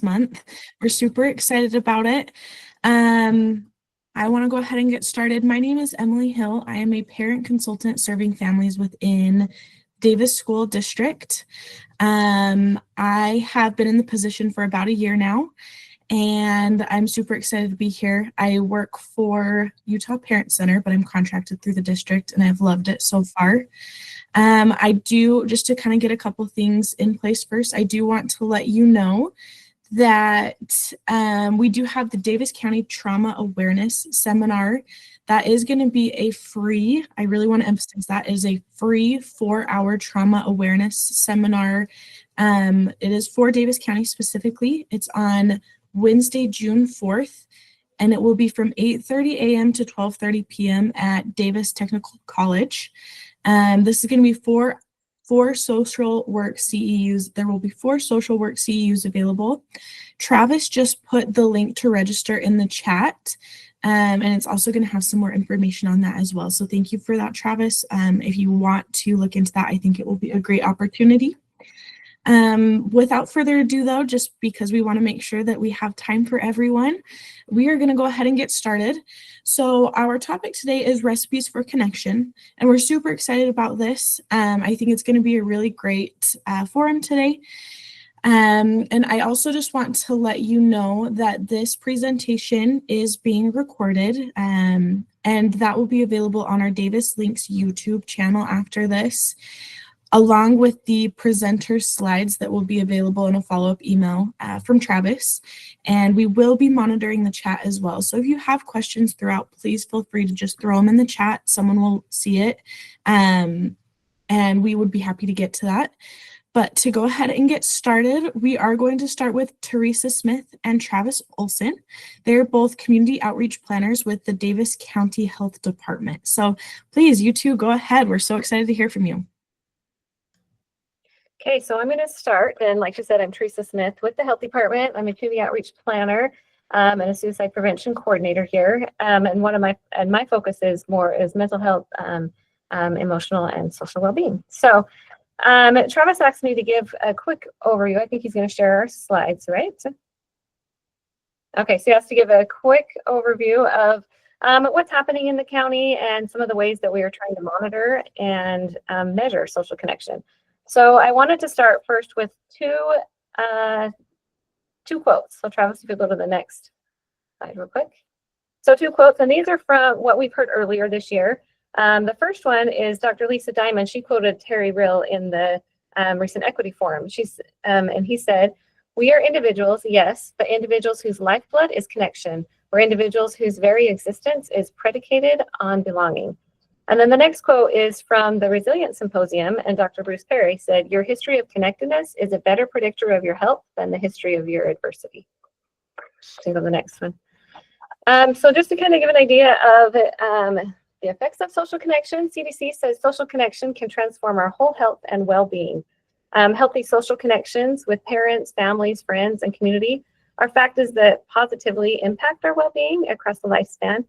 month. We're super excited about it. I want to go ahead and get started. My name is Emily Hill. I am a parent consultant serving families within Davis School District. I have been in the position for about a year now, and I'm super excited to be here. I work for Utah Parent Center, but I'm contracted through the district, and I've loved it so far. I do, just to kind of get a couple things in place first, I do want to let you know that we do have the Davis County Trauma Awareness Seminar. That is going to be a free, I really want to emphasize that, is a free 4-hour trauma awareness seminar. It is for Davis County specifically. It's on Wednesday, June 4th, and it will be from 8:30 a.m. to 12:30 p.m. at Davis Technical College. This is going to be four social work CEUs. There will be 4 social work CEUs available. Travis just put the link to register in the chat, and it's also going to have some more information on that as well. So thank you for that, Travis. If you want to look into that, I think it will be a great opportunity. Without further ado, though, just because we want to make sure that we have time for everyone, we are going to go ahead and get started. So our topic today is recipes for connection, and we're super excited about this. I think it's going to be a really great forum today. And I also just want to let you know that this presentation is being recorded, and that will be available on our Davis Links YouTube channel after this, along with the presenter slides that will be available in a follow-up email from Travis. And we will be monitoring the chat as well. So if you have questions throughout, please feel free to just throw them in the chat. Someone will see it, and we would be happy to get to that. But to go ahead and get started, we are going to start with Teresa Smith and Travis Olson. They're both community outreach planners with the Davis County Health Department. So please, you two, go ahead. We're so excited to hear from you. Okay, so I'm going to start. And like you said, I'm Teresa Smith with the Health Department. I'm a community outreach planner and a suicide prevention coordinator here. And my focus is mental health, emotional and social well-being. So Travis asked me to give a quick overview. I think he's going to share our slides, right? Okay, so he has to give a quick overview of what's happening in the county and some of the ways that we are trying to monitor and measure social connection. So I wanted to start first with two quotes. So Travis, if you go to the next slide real quick. So 2 quotes, and these are from what we've heard earlier this year. The first one is Dr. Lisa Diamond. She quoted Terry Real in the recent Equity Forum. And he said, "We are individuals, yes, but individuals whose lifeblood is connection. We're individuals whose very existence is predicated on belonging." And then the next quote is from the Resilience Symposium, and Dr. Bruce Perry said, "Your history of connectedness is a better predictor of your health than the history of your adversity." So go to the next one. So just to kind of give an idea of the effects of social connection, CDC says social connection can transform our whole health and well-being. Healthy social connections with parents, families, friends, and community are factors that positively impact our well-being across the lifespan.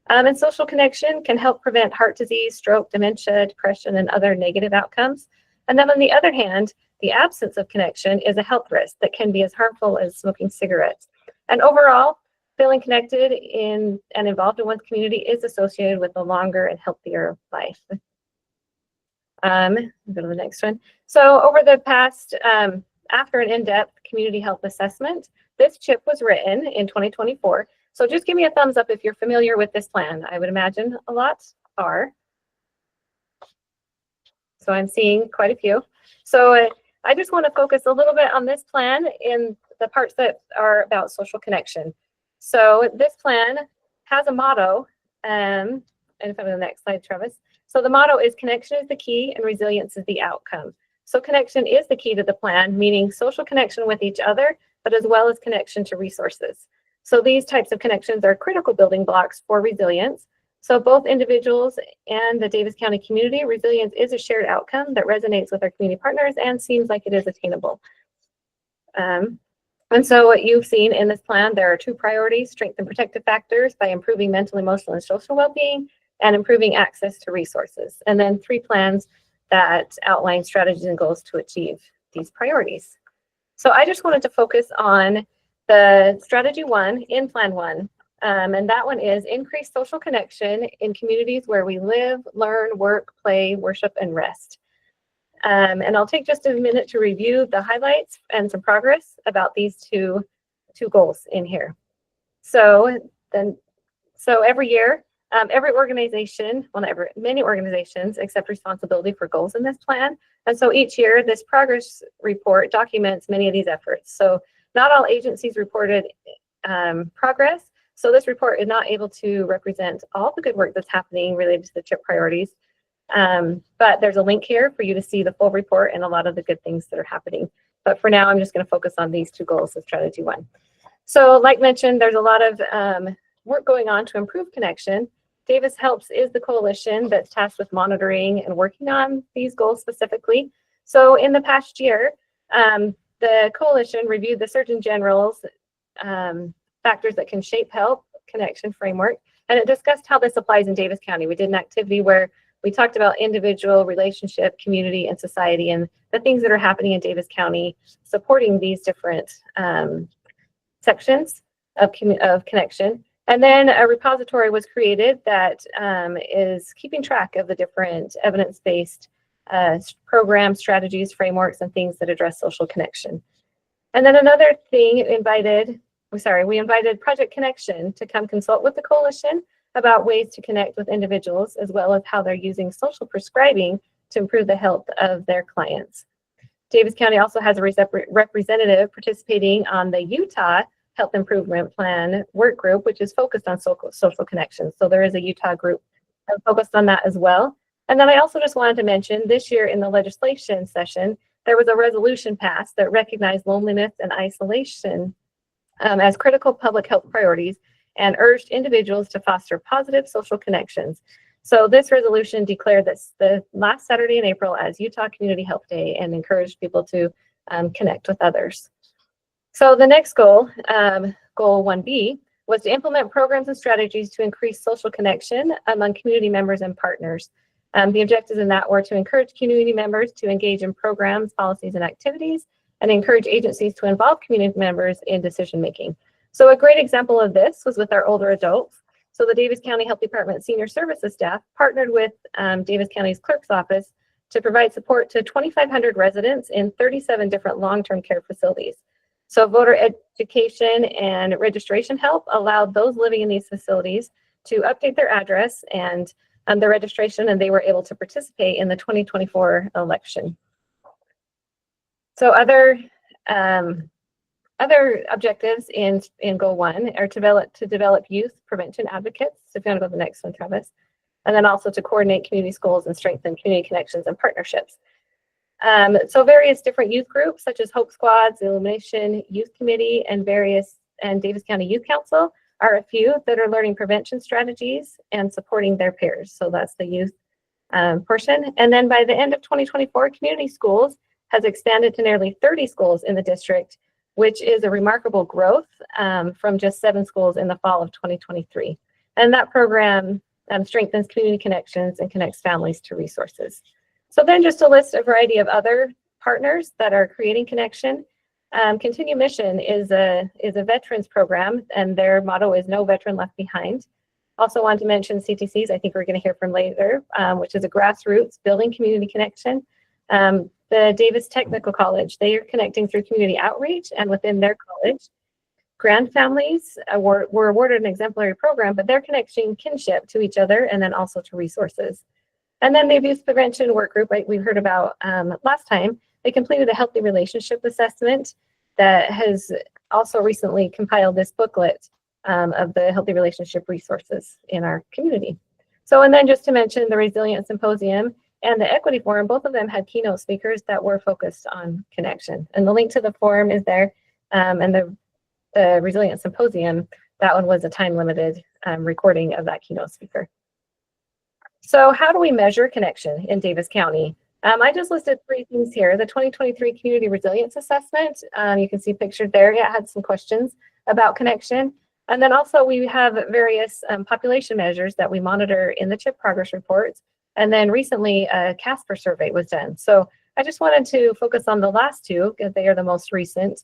And social connection can help prevent heart disease, stroke, dementia, depression, and other negative outcomes. And then on the other hand, the absence of connection is a health risk that can be as harmful as smoking cigarettes. And overall, feeling connected in and involved in one's community is associated with a longer and healthier life. Go to the next one. So over the past, after an in-depth community health assessment, this CHIP was written in 2024. So just give me a thumbs up if you're familiar with this plan. I would imagine a lot are. So I'm seeing quite a few. So I just want to focus a little bit on this plan in the parts that are about social connection. So this plan has a motto, and if I'm on the next slide, Travis. So the motto is connection is the key and resilience is the outcome. So connection is the key to the plan, meaning social connection with each other, but as well as connection to resources. So these types of connections are critical building blocks for resilience. So both individuals and the Davis County community, resilience is a shared outcome that resonates with our community partners and seems like it is attainable. And so what you've seen in this plan, there are 2 priorities: strengthen protective factors by improving mental, emotional, and social well-being, and improving access to resources. And then 3 plans that outline strategies and goals to achieve these priorities. So I just wanted to focus on the strategy 1 in plan 1. And that one is increase social connection in communities where we live, learn, work, play, worship, and rest. And I'll take just a minute to review the highlights and some progress about these two goals in here. So every year, every organization, well, not every, many organizations accept responsibility for goals in this plan. And so each year, this progress report documents many of these efforts. So not all agencies reported progress. So this report is not able to represent all the good work that's happening related to the CHIP priorities. But there's a link here for you to see the full report and a lot of the good things that are happening. But for now, I'm just going to focus on these 2 goals of strategy 1. So like mentioned, there's a lot of work going on to improve connection. Davis Helps is the coalition that's tasked with monitoring and working on these goals specifically. So in the past year, the coalition reviewed the Surgeon General's factors that can shape health connection framework, and it discussed how this applies in Davis County. We did an activity where we talked about individual, relationship, community, and society, and the things that are happening in Davis County supporting these different sections of connection. And then a repository was created that is keeping track of the different evidence-based programs, strategies, frameworks, and things that address social connection. And then another thing, we invited Project Connection to come consult with the coalition about ways to connect with individuals, as well as how they're using social prescribing to improve the health of their clients. Davis County also has a representative participating on the Utah Health Improvement Plan work group, which is focused on social connections. So there is a Utah group focused on that as well. And then I also just wanted to mention this year in the legislation session, there was a resolution passed that recognized loneliness and isolation as critical public health priorities and urged individuals to foster positive social connections. So this resolution declared this the last Saturday in April as Utah Community Health Day and encouraged people to connect with others. So the next goal, goal 1B, was to implement programs and strategies to increase social connection among community members and partners. The objectives in that were to encourage community members to engage in programs, policies, and activities, and encourage agencies to involve community members in decision making. So a great example of this was with our older adults. So the Davis County Health Department Senior Services staff partnered with Davis County's clerk's office to provide support to 2,500 residents in 37 different long-term care facilities. So voter education and registration help allowed those living in these facilities to update their address and their registration, and they were able to participate in the 2024 election. So other objectives in Goal 1 are to develop youth prevention advocates. So if you want to go to the next one, Travis. And then also to coordinate community schools and strengthen community connections and partnerships. So various different youth groups such as Hope Squads, the Illumination Youth Committee, and Davis County Youth Council are a few that are learning prevention strategies and supporting their peers. So that's the youth portion. And then by the end of 2024, Community Schools has expanded to nearly 30 schools in the district, which is a remarkable growth from just 7 schools in the fall of 2023. And that program strengthens community connections and connects families to resources. So then just to list a variety of other partners that are creating connection. Continue Mission is a veterans program, and their motto is No Veteran Left Behind. Also want to mention CTCs, I think we're going to hear from later, which is a grassroots building community connection. The Davis Technical College, they are connecting through community outreach and within their college. Grand Families were awarded an exemplary program, but they're connecting kinship to each other and then also to resources. And then the Abuse Prevention Work Group, like we heard about last time, they completed a healthy relationship assessment that has also recently compiled this booklet of the healthy relationship resources in our community. So, and then just to mention the Resilient Symposium and the Equity Forum, both of them had keynote speakers that were focused on connection. And the link to the forum is there, and the Resilient Symposium, that one was a time-limited recording of that keynote speaker. So how do we measure connection in Davis County? I just listed 3 things here. The 2023 Community Resilience Assessment, you can see pictured there. Yeah, it had some questions about connection. And then also we have various population measures that we monitor in the CHIP progress reports. And then recently a Casper survey was done. So I just wanted to focus on the last 2 because they are the most recent.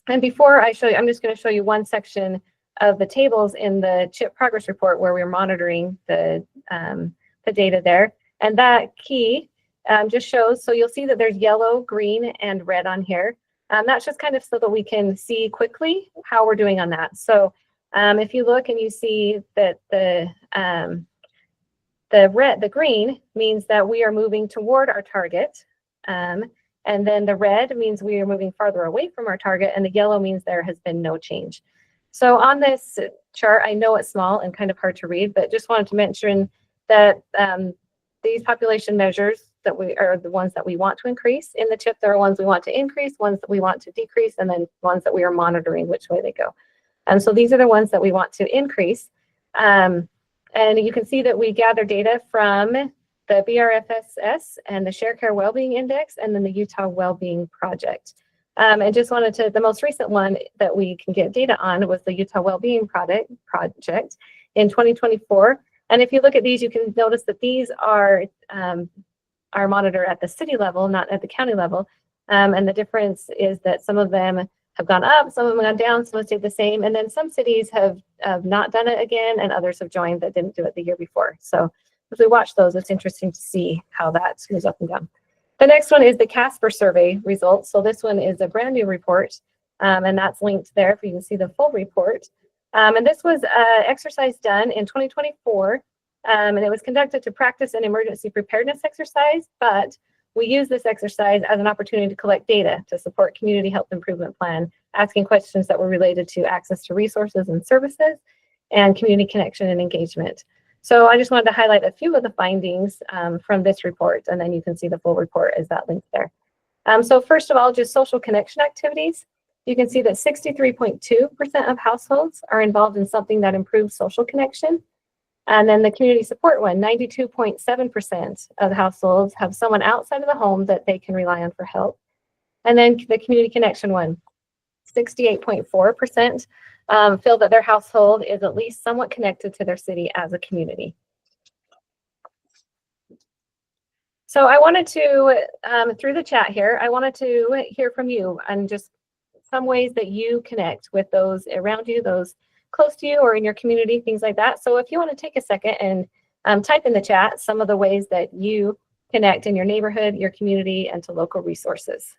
And before I show you, I'm just going to show you one section of the tables in the CHIP progress report where we're monitoring the data there. And that key just shows, so you'll see that there's yellow, green, and red on here. That's just kind of so that we can see quickly how we're doing on that. So if you look and you see that the green means that we are moving toward our target. And then the red means we are moving farther away from our target, and the yellow means there has been no change. So on this chart, I know it's small and kind of hard to read, but just wanted to mention that these population measures that we are the ones that we want to increase in the CHIP. There are ones we want to increase, ones that we want to decrease, and then ones that we are monitoring which way they go. And so these are the ones that we want to increase. And you can see that we gather data from the BRFSS and the Sharecare Wellbeing Index, and then the Utah Wellbeing Project. And just wanted to, the most recent one that we can get data on was the Utah Wellbeing Project in 2024. And if you look at these, you can notice that these are monitored at the city level, not at the county level. And the difference is that some of them have gone up, some of them have gone down, some have stayed the same. And then some cities have not done it again, and others have joined that didn't do it the year before. So as we watch those, it's interesting to see how that moves up and down. The next one is the Casper survey results. So this one is a brand new report, and that's linked there if you can see the full report. And this was an exercise done in 2024, and it was conducted to practice an emergency preparedness exercise, but we use this exercise as an opportunity to collect data to support community health improvement plan, asking questions that were related to access to resources and services and community connection and engagement. So I just wanted to highlight a few of the findings from this report, and then you can see the full report as that link there. So first of all, just social connection activities. You can see that 63.2% of households are involved in something that improves social connection. And then the community support one, 92.7% of households have someone outside of the home that they can rely on for help. And then the community connection one, 68.4% feel that their household is at least somewhat connected to their city as a community. So I wanted to, through the chat here, I wanted to hear from you and just some ways that you connect with those around you, those close to you or in your community, things like that. So if you want to take a second and type in the chat some of the ways that you connect in your neighborhood, your community, and to local resources.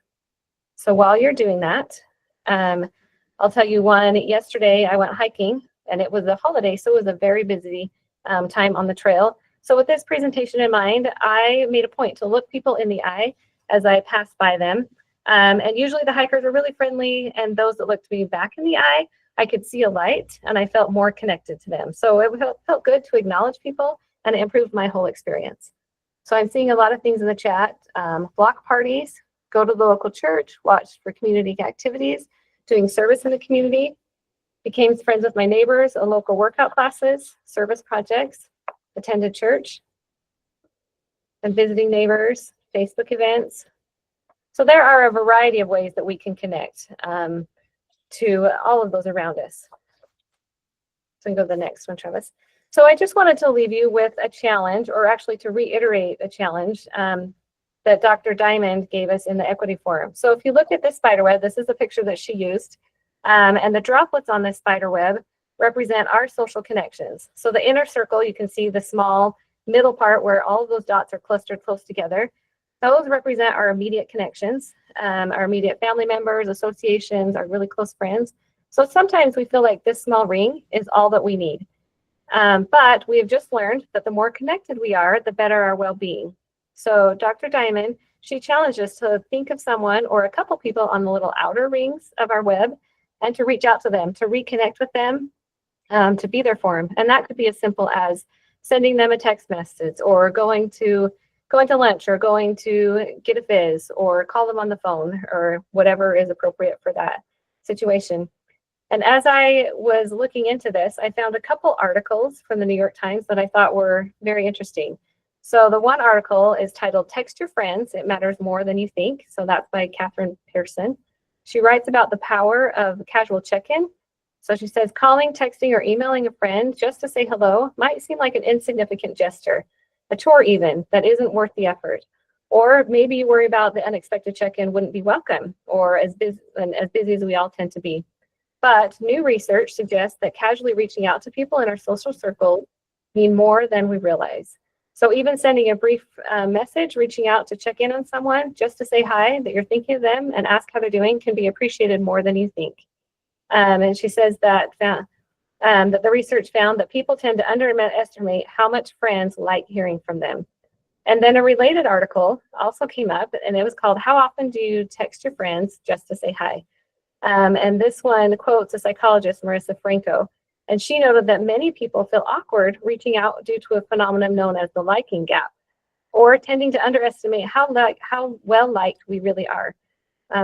So while you're doing that, I'll tell you one. Yesterday I went hiking, and it was a holiday, so it was a very busy time on the trail. So with this presentation in mind, I made a point to look people in the eye as I passed by them. And usually the hikers are really friendly, and those that looked me back in the eye, I could see a light and I felt more connected to them. So it felt good to acknowledge people, and it improved my whole experience. So I'm seeing a lot of things in the chat. Block parties, go to the local church, watch for community activities, doing service in the community, became friends with my neighbors, local workout classes, service projects, attended church, and visiting neighbors, Facebook events. So there are a variety of ways that we can connect to all of those around us. So we can go to the next one, Travis. So I just wanted to leave you with a challenge, or actually to reiterate a challenge that Dr. Diamond gave us in the Equity Forum. So if you look at this spider web, this is a picture that she used, and the droplets on this spider web represent our social connections. So the inner circle, you can see the small middle part where all of those dots are clustered close together. Those represent our immediate connections, our immediate family members, associations, our really close friends. So sometimes we feel like this small ring is all that we need. But we have just learned that the more connected we are, the better our well-being. So Dr. Diamond, she challenged us to think of someone or a couple people on the little outer rings of our web and to reach out to them, to reconnect with them, to be there for them. And that could be as simple as sending them a text message, or going to lunch, or going to get a fizz, or call them on the phone, or whatever is appropriate for that situation. And as I was looking into this, I found a couple articles from the New York Times that I thought were very interesting. So the one article is titled "Text Your Friends, It Matters More Than You Think." So that's by Catherine Pearson. She writes about the power of casual check-in. So she says, calling, texting, or emailing a friend just to say hello might seem like an insignificant gesture, a chore even, that isn't worth the effort. Or maybe you worry about the unexpected check-in wouldn't be welcome or as busy as we all tend to be. But new research suggests that casually reaching out to people in our social circles mean more than we realize. So even sending a brief message, reaching out to check in on someone just to say hi, that you're thinking of them and ask how they're doing can be appreciated more than you think. And she says that the research found that people tend to underestimate how much friends like hearing from them. And then a related article also came up, and it was called "How Often Do You Text Your Friends Just to Say Hi?" And this one quotes a psychologist, Marissa Franco, and she noted that many people feel awkward reaching out due to a phenomenon known as the liking gap, or tending to underestimate how well liked we really are.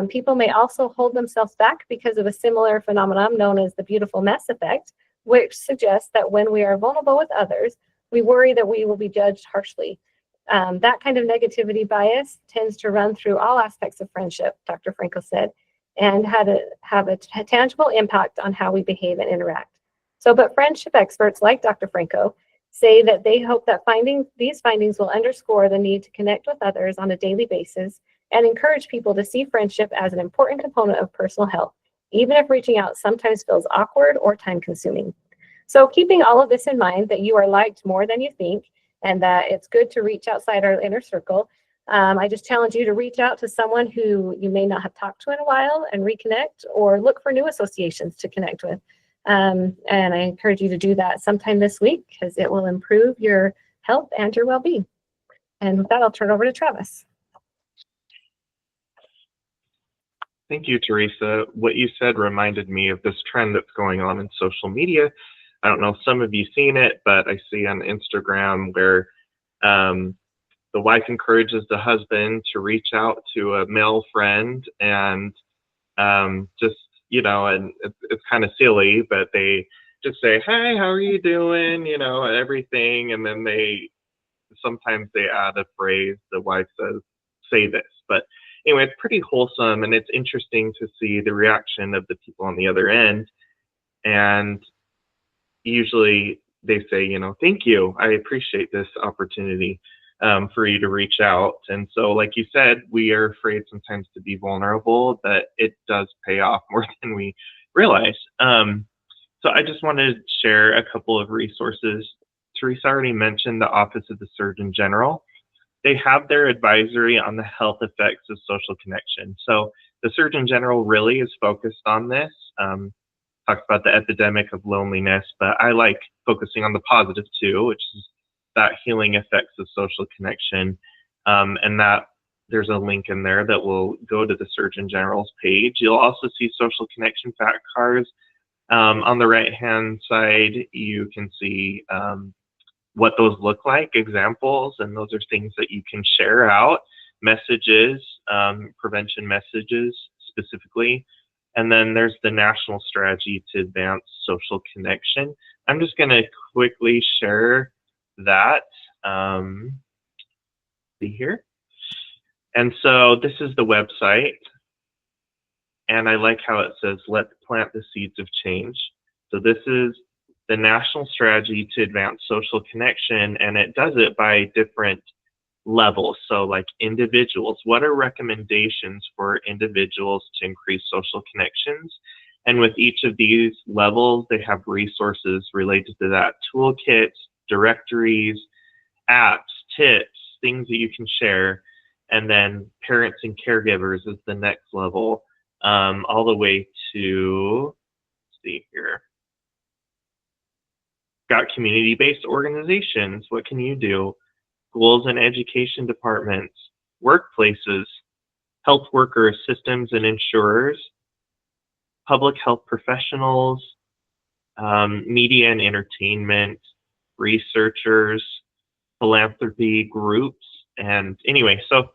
People may also hold themselves back because of a similar phenomenon known as the beautiful mess effect, which suggests that when we are vulnerable with others, we worry that we will be judged harshly. That kind of negativity bias tends to run through all aspects of friendship, Dr. Franco said, and have a tangible impact on how we behave and interact. But friendship experts like Dr. Franco say that they hope that these findings will underscore the need to connect with others on a daily basis and encourage people to see friendship as an important component of personal health, even if reaching out sometimes feels awkward or time-consuming. So keeping all of this in mind, that you are liked more than you think, and that it's good to reach outside our inner circle, I just challenge you to reach out to someone who you may not have talked to in a while and reconnect, or look for new associations to connect with. And I encourage you to do that sometime this week because it will improve your health and your well-being. And with that, I'll turn it over to Travis. Thank you, Teresa. What you said reminded me of this trend that's going on in social media. I don't know if some of you seen it, but I see on Instagram where the wife encourages the husband to reach out to a male friend and just, and it's kind of silly, but they just say, "Hey, how are you doing?" Everything. And then sometimes they add a phrase, the wife says, "Say this." But anyway, it's pretty wholesome, and it's interesting to see the reaction of the people on the other end. And usually they say, "Thank you. I appreciate this opportunity for you to reach out." And so, like you said, we are afraid sometimes to be vulnerable, but it does pay off more than we realize. So I just wanted to share a couple of resources. Teresa already mentioned the Office of the Surgeon General. They have their advisory on the health effects of social connection. So the Surgeon General really is focused on this. Talks about the epidemic of loneliness, but I like focusing on the positive too, which is that healing effects of social connection. And that there's a link in there that will go to the Surgeon General's page. You'll also see social connection fact cards. On the right-hand side, you can see what those look like, examples, and those are things that you can share out, messages, prevention messages specifically. And then there's the National Strategy to Advance Social Connection. I'm just going to quickly share that. See here. And so this is the website. And I like how it says, "Let's plant the seeds of change." So this is the National Strategy to Advance Social Connection, and it does it by different levels. So like individuals, what are recommendations for individuals to increase social connections? And with each of these levels, they have resources related to that: toolkits, directories, apps, tips, things that you can share. And then parents and caregivers is the next level, all the way to, let's see here, got community-based organizations. What can you do? Schools and education departments, workplaces, health workers, systems and insurers, public health professionals, media and entertainment, researchers, philanthropy groups. And anyway, so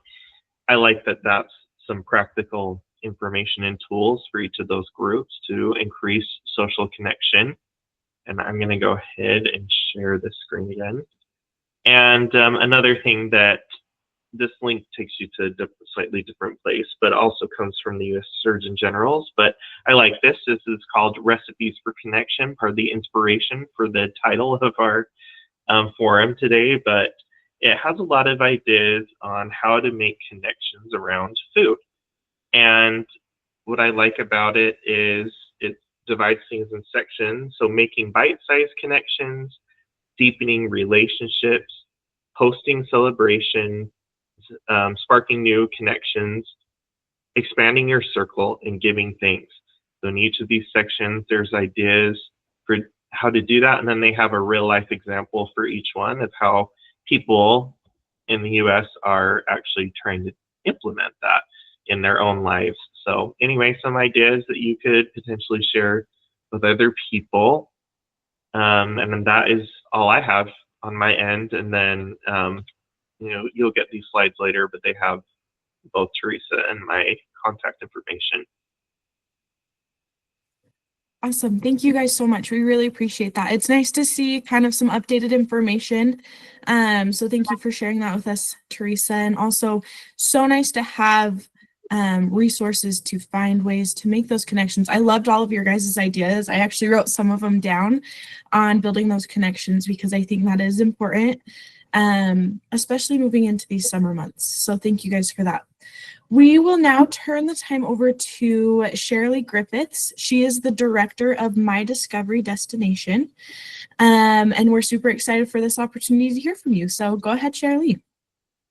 I like that that's some practical information and tools for each of those groups to increase social connection. And I'm going to go ahead and share the screen again. And another thing that this link takes you to a slightly different place, but also comes from the U.S. Surgeon General's. But I like this. This is called Recipes for Connection, part of the inspiration for the title of our forum today. But it has a lot of ideas on how to make connections around food. And what I like about it is it divides things in sections. So making bite-sized connections, deepening relationships, hosting celebrations, sparking new connections, expanding your circle, and giving thanks. So in each of these sections, there's ideas for how to do that. And then they have a real life example for each one of how people in the US are actually trying to implement that in their own lives. So anyway, some ideas that you could potentially share with other people. And then that is all I have on my end. And then, you'll get these slides later, but they have both Teresa and my contact information. Awesome. Thank you guys so much. We really appreciate that. It's nice to see kind of some updated information. So thank you for sharing that with us, Teresa. And also so nice to have resources to find ways to make those connections. I loved all of your guys' ideas. I actually wrote some of them down on building those connections because I think that is important, especially moving into these summer months. So thank you guys for that. We will now turn the time over to Shirley Griffiths. She is the director of My Discovery Destination. And we're super excited for this opportunity to hear from you. So go ahead, Shirley.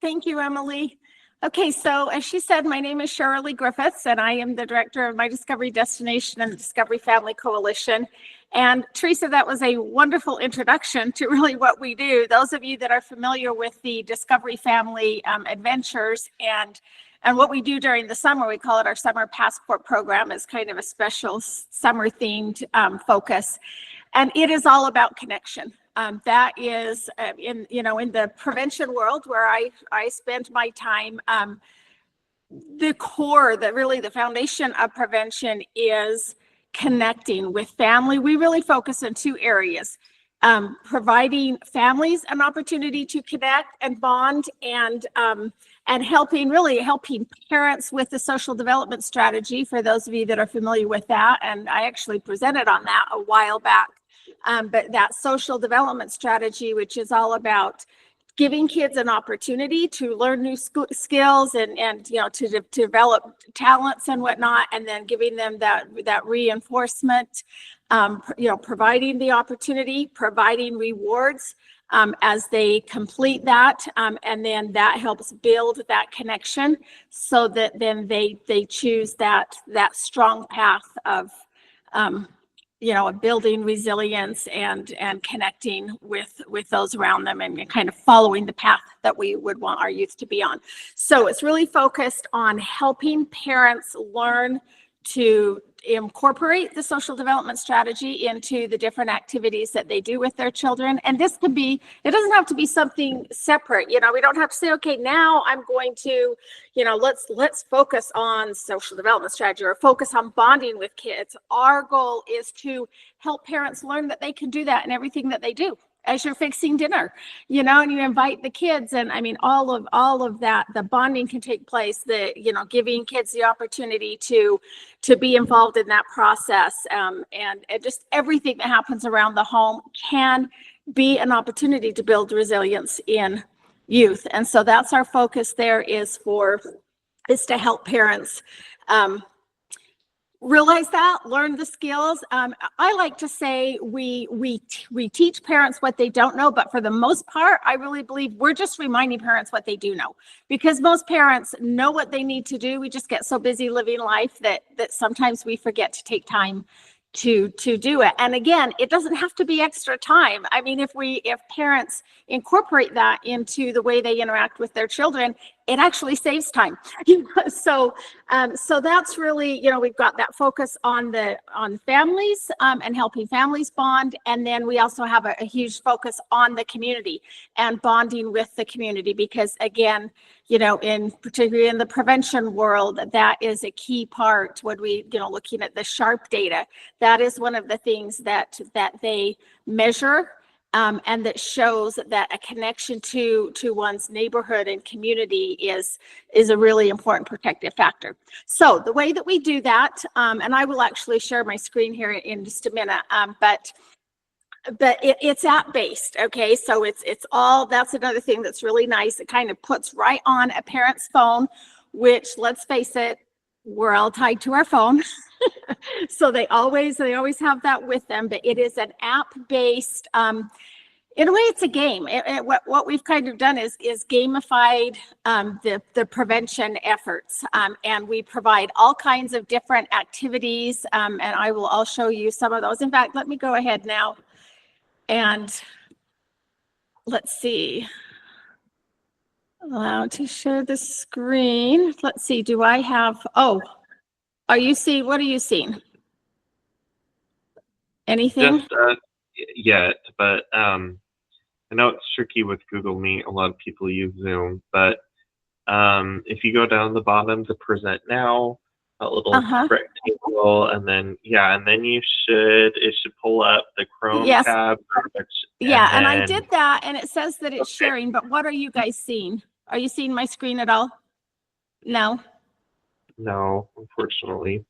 Thank you, Emily. Okay, so as she said, my name is Shirley Griffiths, and I am the director of My Discovery Destination and the Discovery Family Coalition. And Teresa, that was a wonderful introduction to really what we do. Those of you that are familiar with the Discovery Family Adventures and what we do during the summer, we call it our Summer Passport Program. It's kind of a special summer themed focus. And it is all about connection. That is in the prevention world where I spend my time. The core, the foundation of prevention is connecting with family. We really focus on two areas. Providing families an opportunity to connect and bond, and helping parents with the social development strategy, for those of you that are familiar with that. And I actually presented on that a while back. But that social development strategy, which is all about giving kids an opportunity to learn new skills and to develop talents and whatnot, and then giving them that reinforcement, providing the opportunity, providing rewards as they complete that, and then that helps build that connection so that then they choose that strong path of building resilience and connecting with those around them and kind of following the path that we would want our youth to be on. So it's really focused on helping parents learn to incorporate the social development strategy into the different activities that they do with their children. And this could be, it doesn't have to be something separate. We don't have to say, okay, now I'm going to, let's focus on social development strategy or focus on bonding with kids. Our goal is to help parents learn that they can do that in everything that they do. As you're fixing dinner, and you invite the kids, and I mean, all of that, the bonding can take place, giving kids the opportunity to be involved in that process, and just everything that happens around the home can be an opportunity to build resilience in youth. And so that's our focus there is to help parents realize that, learn the skills. I like to say we teach parents what they don't know, but for the most part, I really believe we're just reminding parents what they do know, because most parents know what they need to do. We just get so busy living life that sometimes we forget to take time to do it. And again, it doesn't have to be extra time. I mean, if parents incorporate that into the way they interact with their children, it actually saves time. So that's really, we've got that focus on families and helping families bond. And then we also have a huge focus on the community and bonding with the community, because again, particularly in the prevention world, that is a key part when we, looking at the SHARP data, that is one of the things that they measure. And that shows that a connection to one's neighborhood and community is a really important protective factor. So the way that we do that, and I will actually share my screen here in just a minute, but but it's app based. Okay, so it's all, that's another thing that's really nice. It kind of puts right on a parent's phone, which, let's face it, we're all tied to our phone. So they always have that with them, but it is an app based, in a way, it's a game. What we've kind of done is gamified the prevention efforts, and we provide all kinds of different activities, and I'll show you some of those. In fact, let me go ahead now and let's see. Allow to share the screen. Let's see. Do I have? Oh, are you seeing? What are you seeing? Anything? Just yet, but I know it's tricky with Google Meet. A lot of people use Zoom, but if you go down the bottom to present now, that little rectangle, and then it should pull up the Chrome tab. And I did that, and it says that it's sharing, but what are you guys seeing? Are you seeing my screen at all? No. No, unfortunately.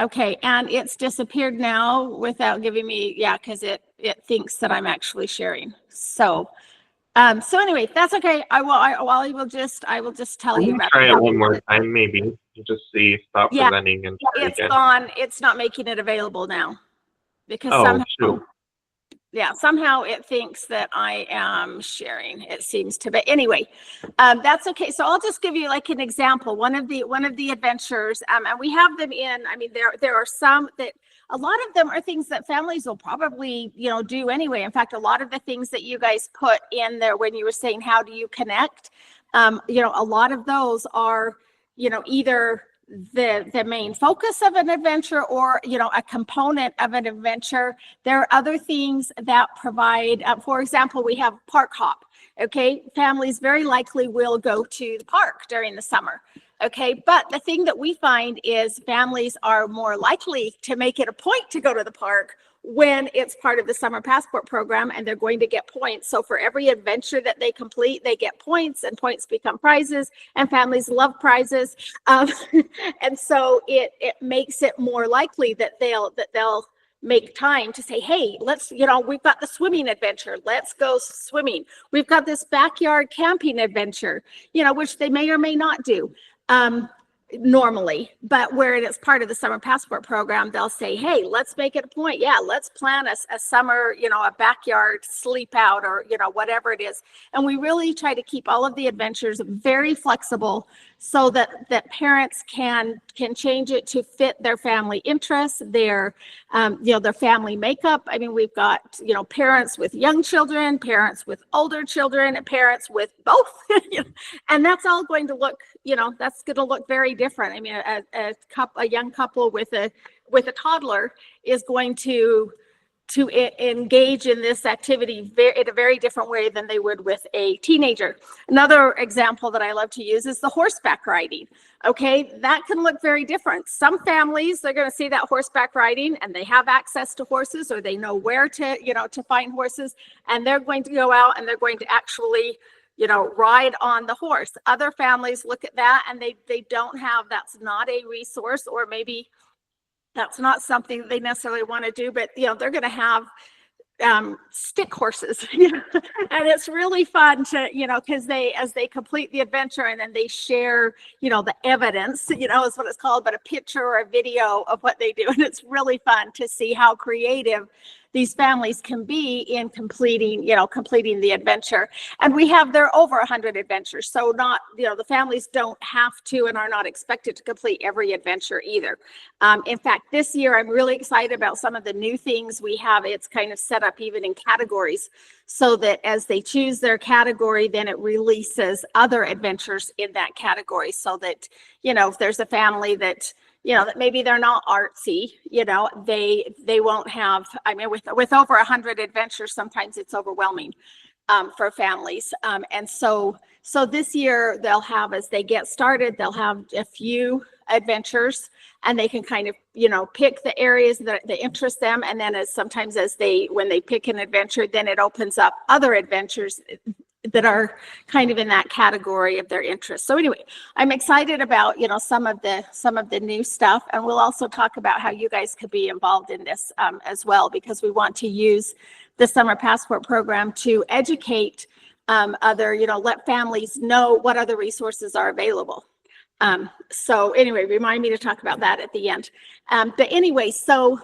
Okay, and it's disappeared now without giving me, because it thinks that I'm actually sharing. So anyway, that's okay. I will just tell you about try it one more time, maybe. Just see, stop presenting and try it's again. gone. It's not making it available now because somehow it thinks that I am sharing. It seems to, but anyway, that's okay. So I'll just give you like an example. One of the adventures, and we have them in. I mean, there are some that a lot of them are things that families will probably do anyway. In fact, a lot of the things that you guys put in there when you were saying how do you connect, a lot of those are either the main focus of an adventure or a component of an adventure. There are other things that provide, for example, we have park hop. Okay, families very likely will go to the park during the summer. Okay, but the thing that we find is families are more likely to make it a point to go to the park when it's part of the summer passport program, and they're going to get points. So for every adventure that they complete, they get points, and points become prizes, and families love prizes. And so it makes it more likely that they'll make time to say, hey, let's, we've got the swimming adventure. Let's go swimming. We've got this backyard camping adventure, which they may or may not do normally, but where it is part of the summer passport program, they'll say, hey, let's make it a point. Yeah, let's plan a summer, a backyard sleep out, or, whatever it is. And we really try to keep all of the adventures very flexible so that parents can change it to fit their family interests, their family makeup. I mean, we've got, parents with young children, parents with older children, and parents with both, and that's all going to look, that's going to look very different. I mean, a young couple with a toddler is going to engage in this activity in a very different way than they would with a teenager. Another example that I love to use is the horseback riding. Okay, that can look very different. Some families, they're going to see that horseback riding and they have access to horses, or they know where to find horses, and they're going to go out and they're going to actually ride on the horse. Other families look at that and they don't have, that's not a resource, or maybe that's not something they necessarily want to do, but they're going to have stick horses, and it's really fun to, because as they complete the adventure and then they share, the evidence, is what it's called, but a picture or a video of what they do. And it's really fun to see how creative these families can be in completing the adventure. And there are over 100 adventures. So not, the families don't have to and are not expected to complete every adventure either. In fact, this year, I'm really excited about some of the new things we have. It's kind of set up even in categories, so that as they choose their category, then it releases other adventures in that category, so that, if there's a family that, that maybe they're not artsy, they won't have, I mean, with over 100 adventures, sometimes it's overwhelming for families. And so this year they'll have, as they get started, they'll have a few adventures, and they can kind of, pick the areas that interest them. And then when they pick an adventure, then it opens up other adventures kind of in that category of their interest. So anyway, I'm excited about, some of the new stuff, and we'll also talk about how you guys could be involved in this as well, because we want to use the Summer Passport program to educate let families know what other resources are available. So anyway, remind me to talk about that at the end. But anyway, so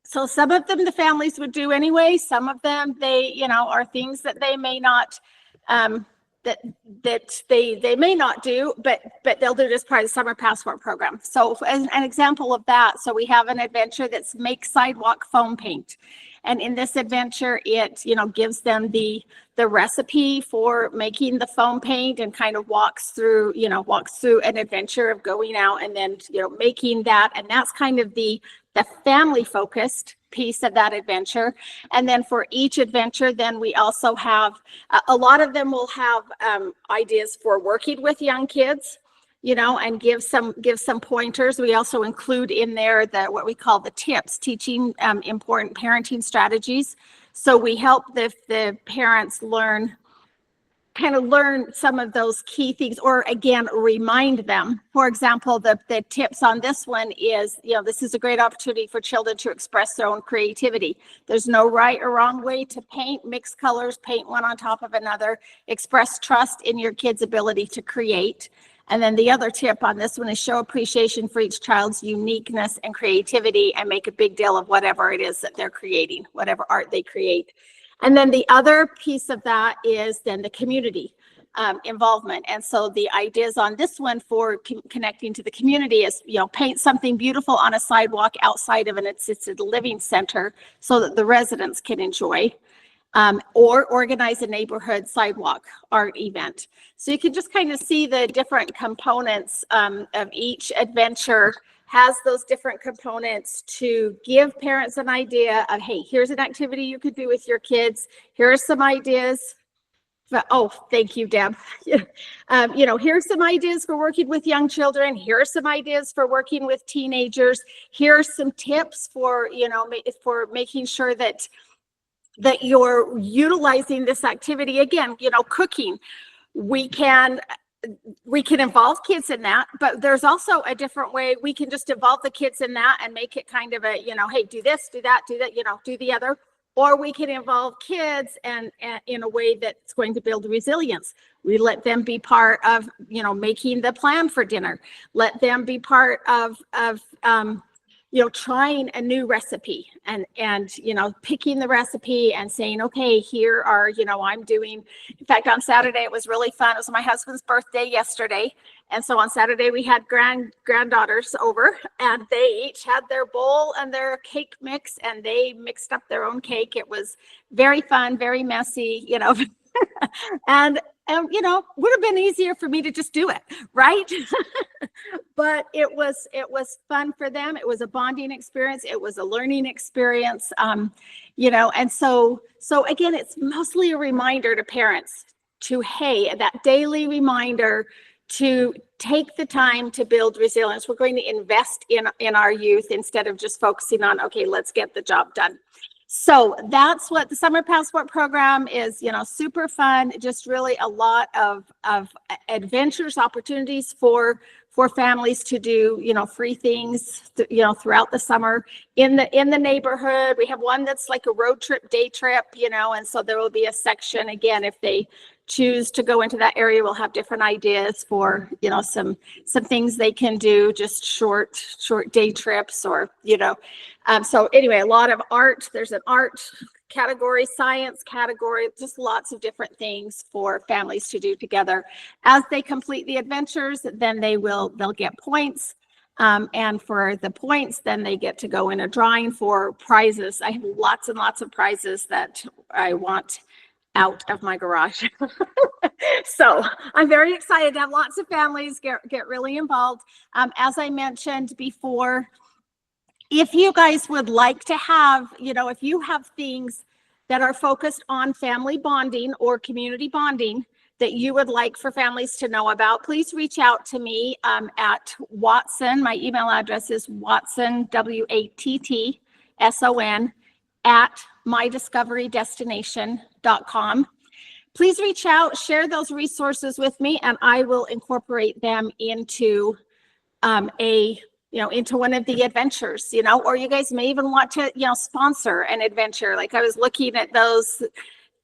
some of them the families would do anyway. Some of them they, are things that they may not, that they may not do, but they'll do it as part of the Summer Passport program. So as an example of that, so we have an adventure that's make sidewalk foam paint. And in this adventure, it, gives them the recipe for making the foam paint and kind of walks through an adventure of going out and then, making that. And that's kind of the family focused piece of that adventure. And then for each adventure, then we also have, a lot of them will have ideas for working with young kids, and give some pointers. We also include in there what we call the tips, teaching important parenting strategies. So we help the parents learn some of those key things, or again, remind them. For example, the tips on this one is, this is a great opportunity for children to express their own creativity. There's no right or wrong way to paint, mix colors, paint one on top of another, express trust in your kid's ability to create. And then the other tip on this one is show appreciation for each child's uniqueness and creativity, and make a big deal of whatever it is that they're creating, whatever art they create. And then the other piece of that is then the community involvement. And so the ideas on this one for connecting to the community is, paint something beautiful on a sidewalk outside of an assisted living center so that the residents can enjoy. Or organize a neighborhood sidewalk art event. So you can just kind of see the different components of each adventure has those different components to give parents an idea of, hey, here's an activity you could do with your kids. Here are some ideas. Oh, thank you, Deb. Here's some ideas for working with young children. Here are some ideas for working with teenagers. Here are some tips for, for making sure that you're utilizing this activity. Again, cooking, we can involve kids in that, but there's also a different way we can just involve the kids in that and make it kind of a, hey, do this, do that, do the other. Or we can involve kids and in a way that's going to build resilience. We let them be part of, making the plan for dinner. Let them be part of trying a new recipe and picking the recipe and saying, okay, here are, I'm doing, in fact, on Saturday, it was really fun. It was my husband's birthday yesterday. And so on Saturday, we had granddaughters over, and they each had their bowl and their cake mix, and they mixed up their own cake. It was very fun, very messy, and would have been easier for me to just do it, right? But it was fun for them. It was a bonding experience. It was a learning experience, and so again, it's mostly a reminder to parents to, hey, that daily reminder to take the time to build resilience. We're going to invest in our youth instead of just focusing on, okay, let's get the job done. So that's what the Summer Passport program is, super fun, just really a lot of adventures, opportunities for families to do, free things, throughout the summer in the neighborhood. We have one that's like a road trip, day trip, and so there will be a section, again, if they choose to go into that area, we'll have different ideas for, some things they can do, just short day trips, or, so anyway, a lot of art. There's an art category, science category, just lots of different things for families to do together. As they complete the adventures, then they'll get points. And for the points, then they get to go in a drawing for prizes. I have lots and lots of prizes that I want out of my garage. So I'm very excited to have lots of families get really involved. As I mentioned before, if you guys would like to have, if you have things that are focused on family bonding or community bonding that you would like for families to know about, please reach out to me at Watson. My email address is Watson, WATTSON, @mydiscoverydestination.com. please reach out, share those resources with me, and I will incorporate them into into one of the adventures, or you guys may even want to, sponsor an adventure. Like I was looking at those.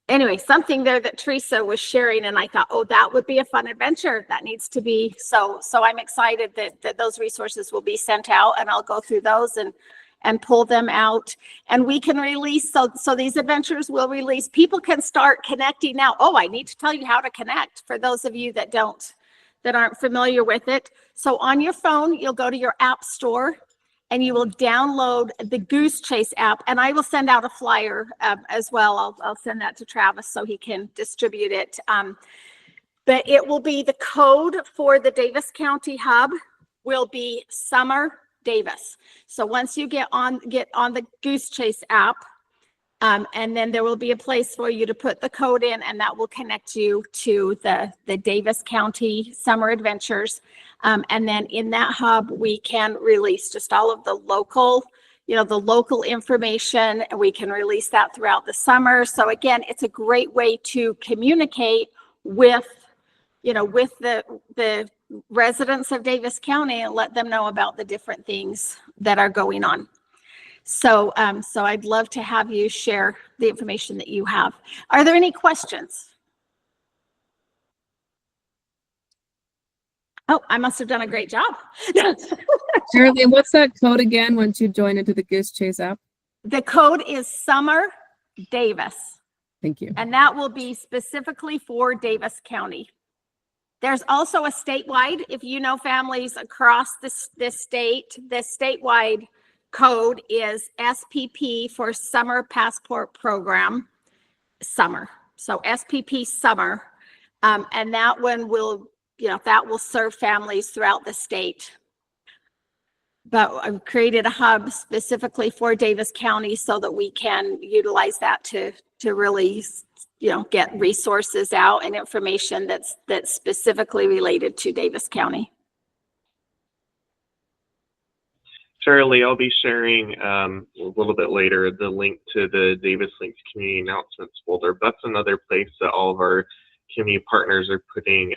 Anyway, something there that Teresa was sharing, and I thought, oh, that would be a fun adventure. That needs to be so I'm excited that those resources will be sent out, and I'll go through those and pull them out, and we can release. So these adventures will release. People can start connecting now. Oh, I need to tell you how to connect for those of you that aren't familiar with it. So on your phone, you'll go to your app store and you will download the Goose Chase app, and I will send out a flyer as well. I'll send that to Travis so he can distribute it. But it will be the code for the Davis County Hub will be Summer Davis. So once you get on the Goose Chase app, and then there will be a place for you to put the code in, and that will connect you to the Davis County Summer Adventures. And then in that hub, we can release just all of the local, the local information. We can release that throughout the summer. So again, it's a great way to communicate with, with the residents of Davis County and let them know about the different things that are going on. So, so I'd love to have you share the information that you have. Are there any questions? Oh, I must have done a great job. Shirley, what's that code again once you join into the Goose Chase app? The code is Summer Davis, Thank you. and that will be specifically for Davis County. There's also a statewide, if you know families across this state, the statewide code is SPP for Summer Passport Program, Summer. So SPP Summer, and that one will, that will serve families throughout the state. But I've created a hub specifically for Davis County so that we can utilize that to really, get resources out and information that's specifically related to Davis County. Shirley, I'll be sharing a little bit later the link to the Davis Links Community Announcements folder. That's another place that all of our community partners are putting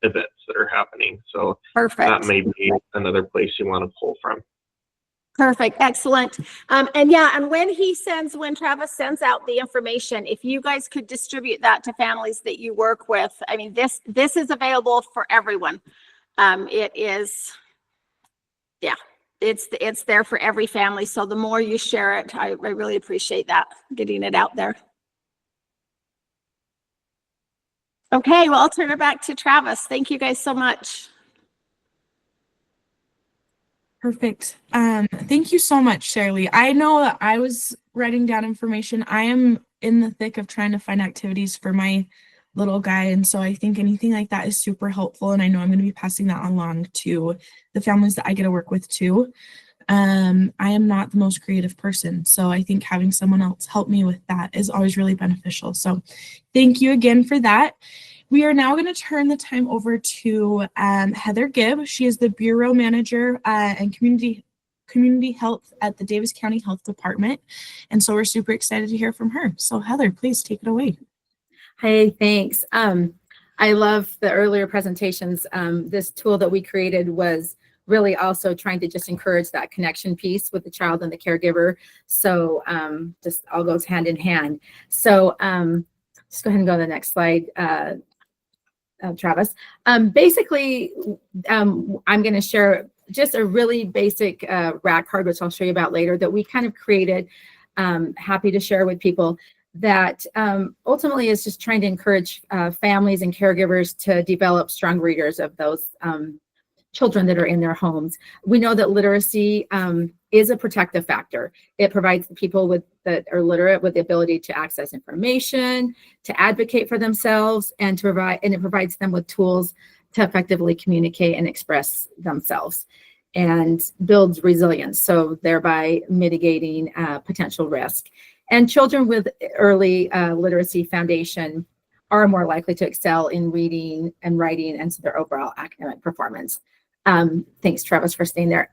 events that are happening. So Perfect. that may be another place you want to pull from. Perfect. Excellent. And when Travis sends out the information, if you guys could distribute that to families that you work with, I mean, this is available for everyone. It is, yeah, it's there for every family. So the more you share it, I really appreciate that, getting it out there. Okay, well, I'll turn it back to Travis. Thank you guys so much. Perfect. Thank you so much, Shirley. I know that I was writing down information. I am in the thick of trying to find activities for my little guy. And so I think anything like that is super helpful. And I know I'm going to be passing that along to the families that I get to work with too. I am not the most creative person. So I think having someone else help me with that is always really beneficial. So thank you again for that. We are now going to turn the time over to Heather Gibb. She is the Bureau Manager and Community Health at the Davis County Health Department. And so we're super excited to hear from her. So Heather, please take it away. Hey, thanks. I love the earlier presentations. This tool that we created was really also trying to just encourage that connection piece with the child and the caregiver. So just all goes hand in hand. So just go ahead and go to the next slide, Travis. Basically, I'm going to share just a really basic rack card, which I'll show you about later, that we kind of created, happy to share with people, that ultimately is just trying to encourage families and caregivers to develop strong readers of those children that are in their homes. We know that literacy is a protective factor. It provides the people that are literate with the ability to access information, to advocate for themselves, and it provides them with tools to effectively communicate and express themselves, and builds resilience, so thereby mitigating potential risk. And children with early literacy foundation are more likely to excel in reading and writing, and so their overall academic performance. Thanks, Travis, for staying there.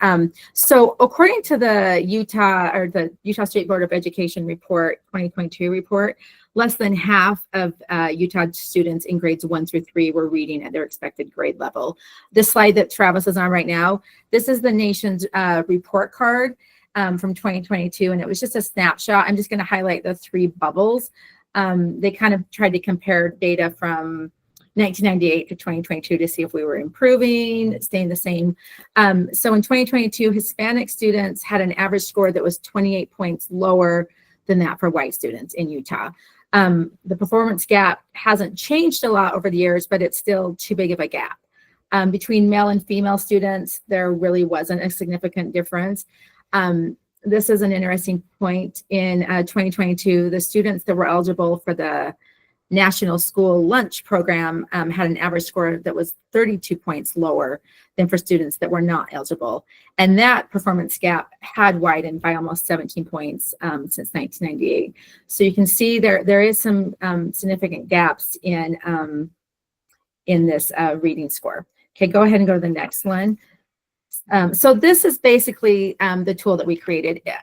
So according to the Utah State Board of Education report, 2022 report, less than half of Utah students in grades 1 through 3 were reading at their expected grade level. This slide that Travis is on right now, this is the nation's report card from 2022, and it was just a snapshot. I'm just going to highlight the 3 bubbles. They kind of tried to compare data from 1998 to 2022 to see if we were improving, staying the same. So in 2022, Hispanic students had an average score that was 28 points lower than that for white students in Utah. The performance gap hasn't changed a lot over the years, but it's still too big of a gap. Between male and female students, there really wasn't a significant difference. This is an interesting point. In 2022, the students that were eligible for the National School Lunch Program had an average score that was 32 points lower than for students that were not eligible. And that performance gap had widened by almost 17 points since 1998. So you can see there is some significant gaps in this reading score. Okay, go ahead and go to the next one. So this is basically the tool that we created. It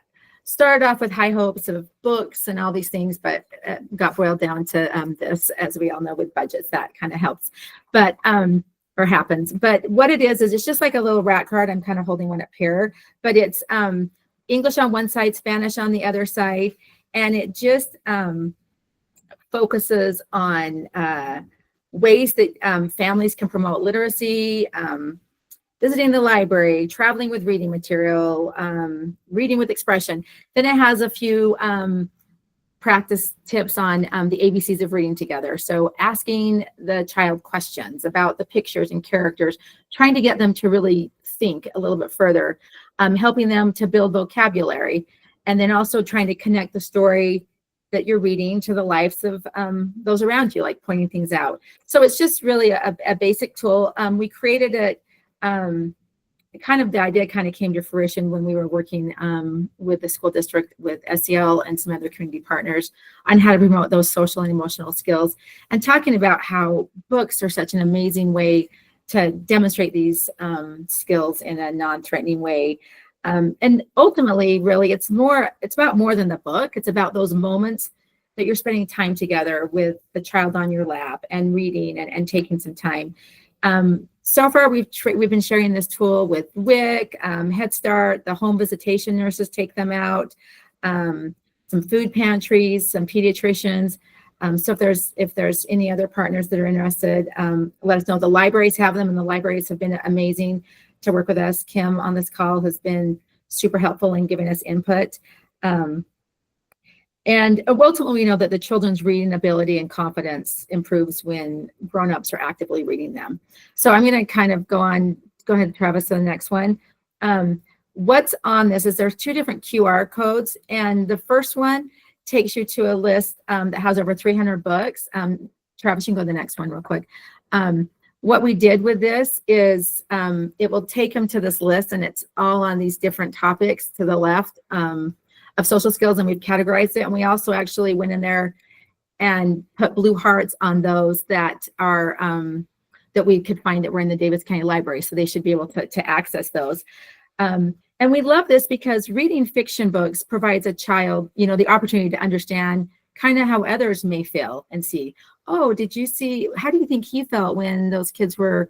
started off with high hopes of books and all these things, but got boiled down to this, as we all know, with budgets, that kind of helps, but or happens. But what it is it's just like a little rat card. I'm kind of holding one up here, but it's English on one side, Spanish on the other side, and it just focuses on ways that families can promote literacy, visiting the library, traveling with reading material, reading with expression. Then it has a few practice tips on the ABCs of reading together. So asking the child questions about the pictures and characters, trying to get them to really think a little bit further, helping them to build vocabulary, and then also trying to connect the story that you're reading to the lives of those around you, like pointing things out. So it's just really a basic tool. We created it. The idea kind of came to fruition when we were working with the school district, with SEL and some other community partners on how to promote those social and emotional skills, and talking about how books are such an amazing way to demonstrate these skills in a non-threatening way. And ultimately, really, it's about more than the book. It's about those moments that you're spending time together with the child on your lap and reading and taking some time. So far, we've been sharing this tool with WIC, Head Start, the home visitation nurses take them out, some food pantries, some pediatricians. So if there's any other partners that are interested, let us know. The libraries have them, and the libraries have been amazing to work with us. Kim on this call has been super helpful in giving us input. And ultimately, we know that the children's reading ability and confidence improves when grown-ups are actively reading them. So I'm going to kind of go ahead, Travis, to the next one. What's on this is there's 2 different QR codes, and the first one takes you to a list that has over 300 books. Travis, you can go to the next one real quick. What we did with this is it will take them to this list, and it's all on these different topics to the left of social skills, and we've categorized it. And we also actually went in there and put blue hearts on those that are that we could find that were in the Davis County Library, so they should be able to access those. And we love this because reading fiction books provides a child, the opportunity to understand kind of how others may feel and see, oh, how do you think he felt when those kids were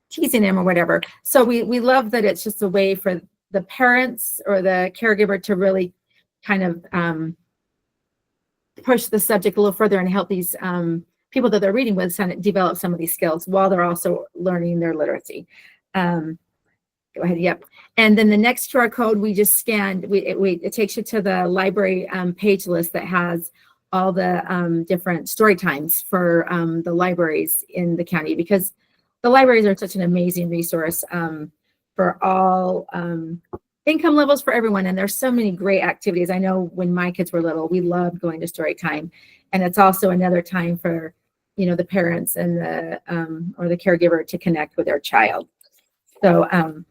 teasing him or whatever? So we love that it's just a way for the parents or the caregiver to really kind of push the subject a little further and help these people that they're reading with develop some of these skills while they're also learning their literacy. Go ahead, yep. And then the next QR code we just scanned, it takes you to the library page list that has all the different story times for the libraries in the county, because the libraries are such an amazing resource for all income levels for everyone. And there's so many great activities. I know when my kids were little, we loved going to story time. And it's also another time for, the parents and the or the caregiver to connect with their child. So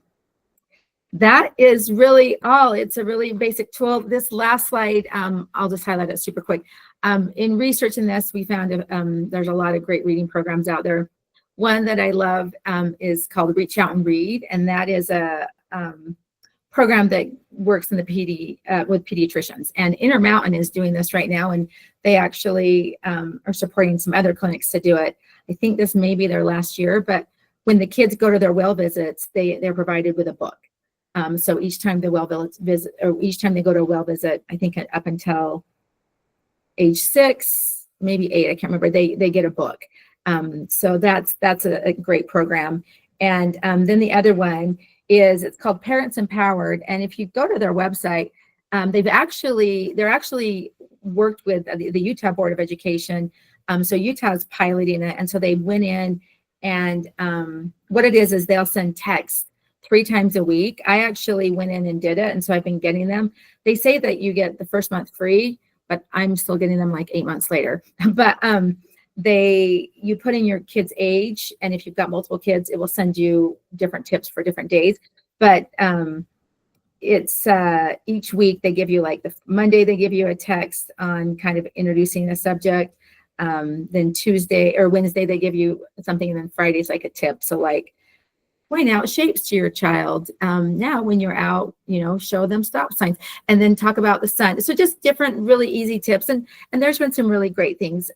that is really all. It's a really basic tool. This last slide, I'll just highlight it super quick. In researching this, we found there's a lot of great reading programs out there. One that I love is called Reach Out and Read, and that is a program that works in the with pediatricians. And Intermountain is doing this right now, and they actually are supporting some other clinics to do it. I think this may be their last year, but when the kids go to their well visits, they're provided with a book. So each time the well visit, or each time they go to a well visit, I think up until age 6, maybe 8, I can't remember, they get a book. So that's a great program. And then the other one is, it's called Parents Empowered. And if you go to their website, they're actually worked with the Utah Board of Education. So Utah's piloting it. And so they went in, and what it is they'll send texts 3 times a week. I actually went in and did it. And so I've been getting them. They say that you get the first month free, but I'm still getting them like 8 months later. But you put in your kid's age, and if you've got multiple kids, it will send you different tips for different days. But it's each week they give you, like the Monday they give you a text on kind of introducing the subject. Then Tuesday or Wednesday they give you something, and then Friday's like a tip. So like, point out shapes to your child. Now when you're out, show them stop signs, and then talk about the sun. So just different really easy tips. And there's been some really great things.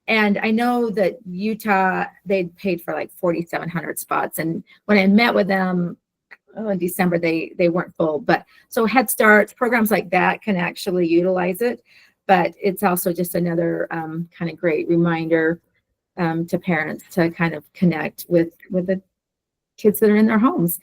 And I know that Utah, they'd paid for like 4,700 spots. And when I met with them in December, they weren't full. But so Head Start, programs like that can actually utilize it. But it's also just another kind of great reminder to parents to kind of connect with the kids that are in their homes.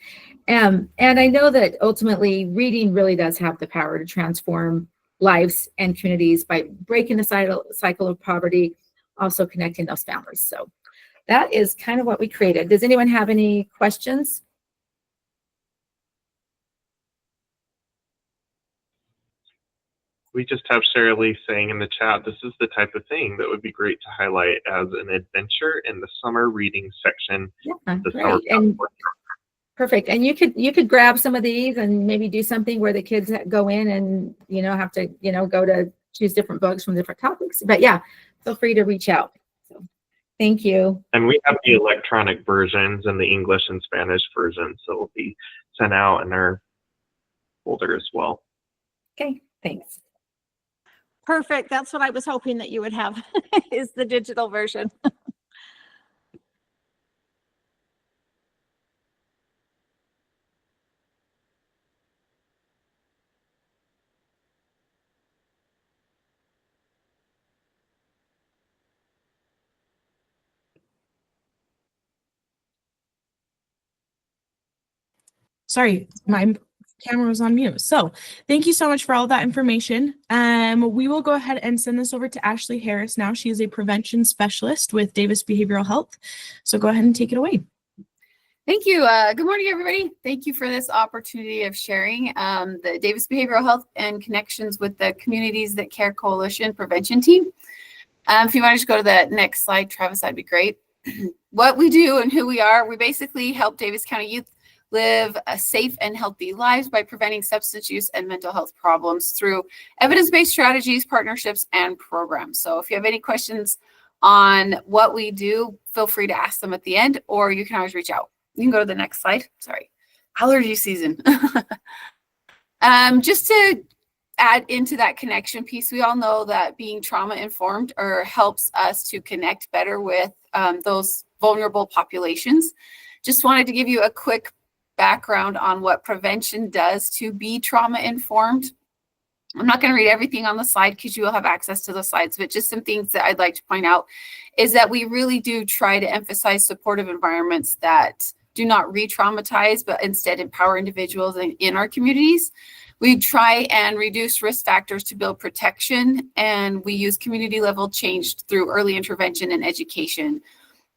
And I know that ultimately reading really does have the power to transform lives and communities by breaking the cycle of poverty, also connecting those families. So that is kind of what we created. Does anyone have any questions? We just have Shirley saying in the chat, this is the type of thing that would be great to highlight as an adventure in the summer reading section. Yeah, The great. summer And perfect. And you could grab some of these and maybe do something where the kids go in and, have to, go to choose different books from different topics. But yeah, feel free to reach out. So thank you. And we have the electronic versions and the English and Spanish versions, so it will be sent out in our folder as well. Okay, thanks. Perfect. That's what I was hoping that you would have is the digital version. Sorry, my camera was on mute. So thank you so much for all that information. We will go ahead and send this over to Ashley Harris now. She is a prevention specialist with Davis Behavioral Health. So go ahead and take it away. Thank you. Good morning, everybody. Thank you for this opportunity of sharing the Davis Behavioral Health and connections with the Communities That Care Coalition prevention team. If you want to just go to the next slide, Travis, that'd be great. What we do and who we are, we basically help Davis County youth live a safe and healthy lives by preventing substance use and mental health problems through evidence-based strategies, partnerships, and programs. So if you have any questions on what we do, feel free to ask them at the end, or you can always reach out. You can go to the next slide. Sorry, allergy season. Just to add into that connection piece, we all know that being trauma-informed helps us to connect better with those vulnerable populations. Just wanted to give you a quick background on what prevention does to be trauma-informed. I'm not going to read everything on the slide because you will have access to the slides, but just some things that I'd like to point out is that we really do try to emphasize supportive environments that do not re-traumatize, but instead empower individuals in our communities. We try and reduce risk factors to build protection, and we use community level change through early intervention and education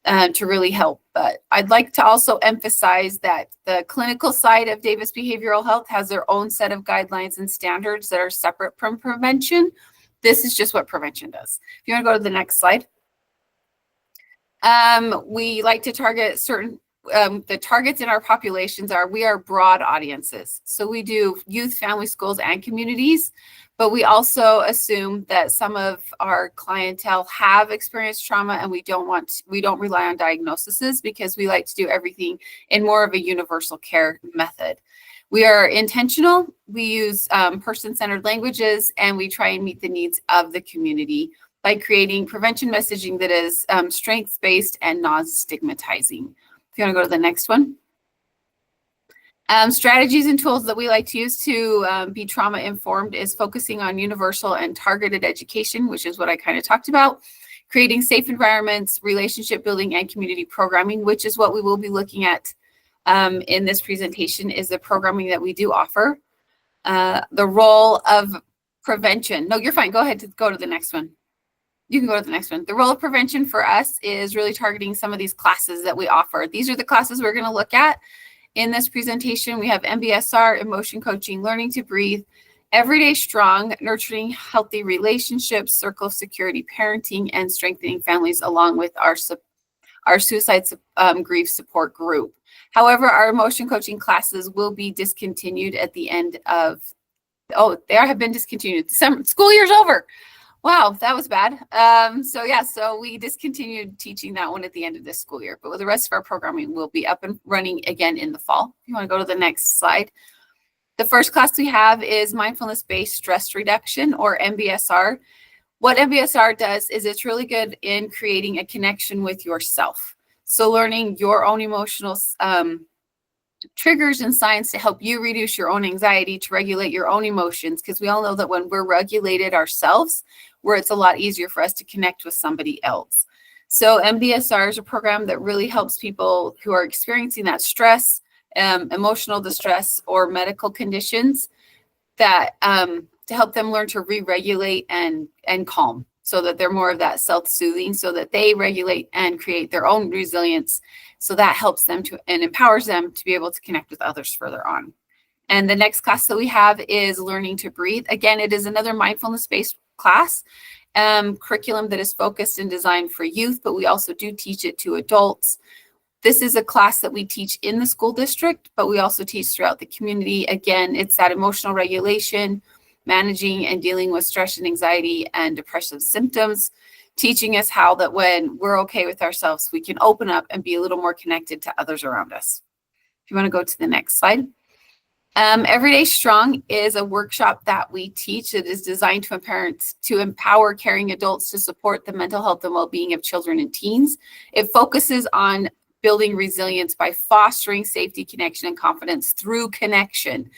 to really help. But I'd like to also emphasize that the clinical side of Davis Behavioral Health has their own set of guidelines and standards that are separate from prevention. This is just what prevention does. If you want to go to the next slide. We like to target certain the targets in our populations we are broad audiences. So we do youth, family, schools, and communities, but we also assume that some of our clientele have experienced trauma, and we don't rely on diagnoses because we like to do everything in more of a universal care method. We are intentional. We use person-centered languages, and we try and meet the needs of the community by creating prevention messaging that is strengths-based and non-stigmatizing. If you want to go to the next one. Strategies and tools that we like to use to be trauma informed is focusing on universal and targeted education, which is what I kind of talked about, creating safe environments, relationship building, and community programming, which is what we will be looking at in this presentation, is the programming that we do offer. The role of prevention. No, you're fine. Go ahead to go to the next one. You can go to the next one. The role of prevention for us is really targeting some of these classes that we offer. These are the classes we're going to look at in this presentation. We have MBSR, emotion coaching, learning to breathe, everyday strong, nurturing healthy relationships, circle of security parenting, and strengthening families, along with our suicide grief support group. However, our emotion coaching classes will be discontinued at the end of, they have been discontinued. School year's over. Wow, that was bad. So we discontinued teaching that one at the end of this school year, but with the rest of our programming will be up and running again in the fall. If you want to go to the next slide. The first class we have is mindfulness-based stress reduction, or MBSR. What MBSR does is it's really good in creating a connection with yourself. So learning your own emotional triggers and signs to help you reduce your own anxiety, to regulate your own emotions, because we all know that when we're regulated ourselves, it's a lot easier for us to connect with somebody else. So MBSR is a program that really helps people who are experiencing that stress, emotional distress, or medical conditions, that to help them learn to re-regulate and calm, so that they're more of that self-soothing, so that they regulate and create their own resilience. So that helps them to and empowers them to be able to connect with others further on. And the next class that we have is learning to breathe. Again, it is another mindfulness-based class, curriculum that is focused and designed for youth, but we also do teach it to adults. This is a class that we teach in the school district, but we also teach throughout the community. Again, it's that emotional regulation, managing and dealing with stress and anxiety and depressive symptoms, teaching us how that when we're okay with ourselves, we can open up and be a little more connected to others around us. If you want to go to the next slide. Everyday Strong is a workshop that we teach that is designed to empower caring adults to support the mental health and well-being of children and teens. It focuses on building resilience by fostering safety, connection, and confidence through connection.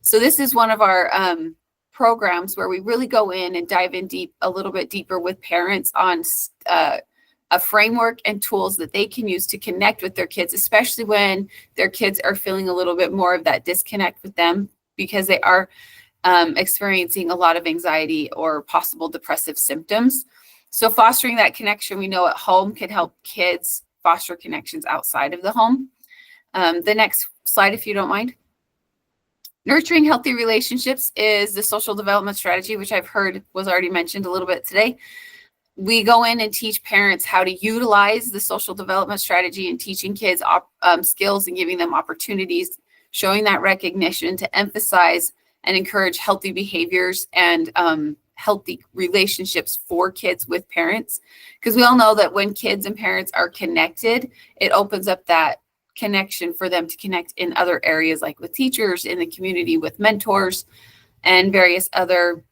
So this is one of our programs where we really go in and dive in a little bit deeper with parents on a framework and tools that they can use to connect with their kids, especially when their kids are feeling a little bit more of that disconnect with them because they are experiencing a lot of anxiety or possible depressive symptoms. So fostering that connection, we know at home, can help kids foster connections outside of the home. The next slide, if you don't mind. Nurturing healthy relationships is the social development strategy, which I've heard was already mentioned a little bit today. We go in and teach parents how to utilize the social development strategy and teaching kids skills and giving them opportunities, showing that recognition to emphasize and encourage healthy behaviors and healthy relationships for kids with parents. Because we all know that when kids and parents are connected, it opens up that connection for them to connect in other areas, like with teachers, in the community, with mentors, and various other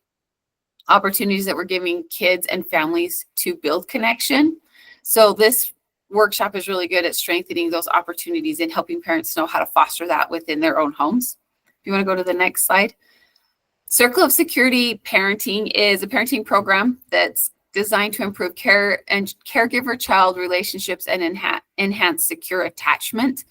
opportunities that we're giving kids and families to build connection. So this workshop is really good at strengthening those opportunities and helping parents know how to foster that within their own homes. If you want to go to the next slide. Circle of Security Parenting is a parenting program that's designed to improve care and caregiver-child relationships and enhance secure attachment.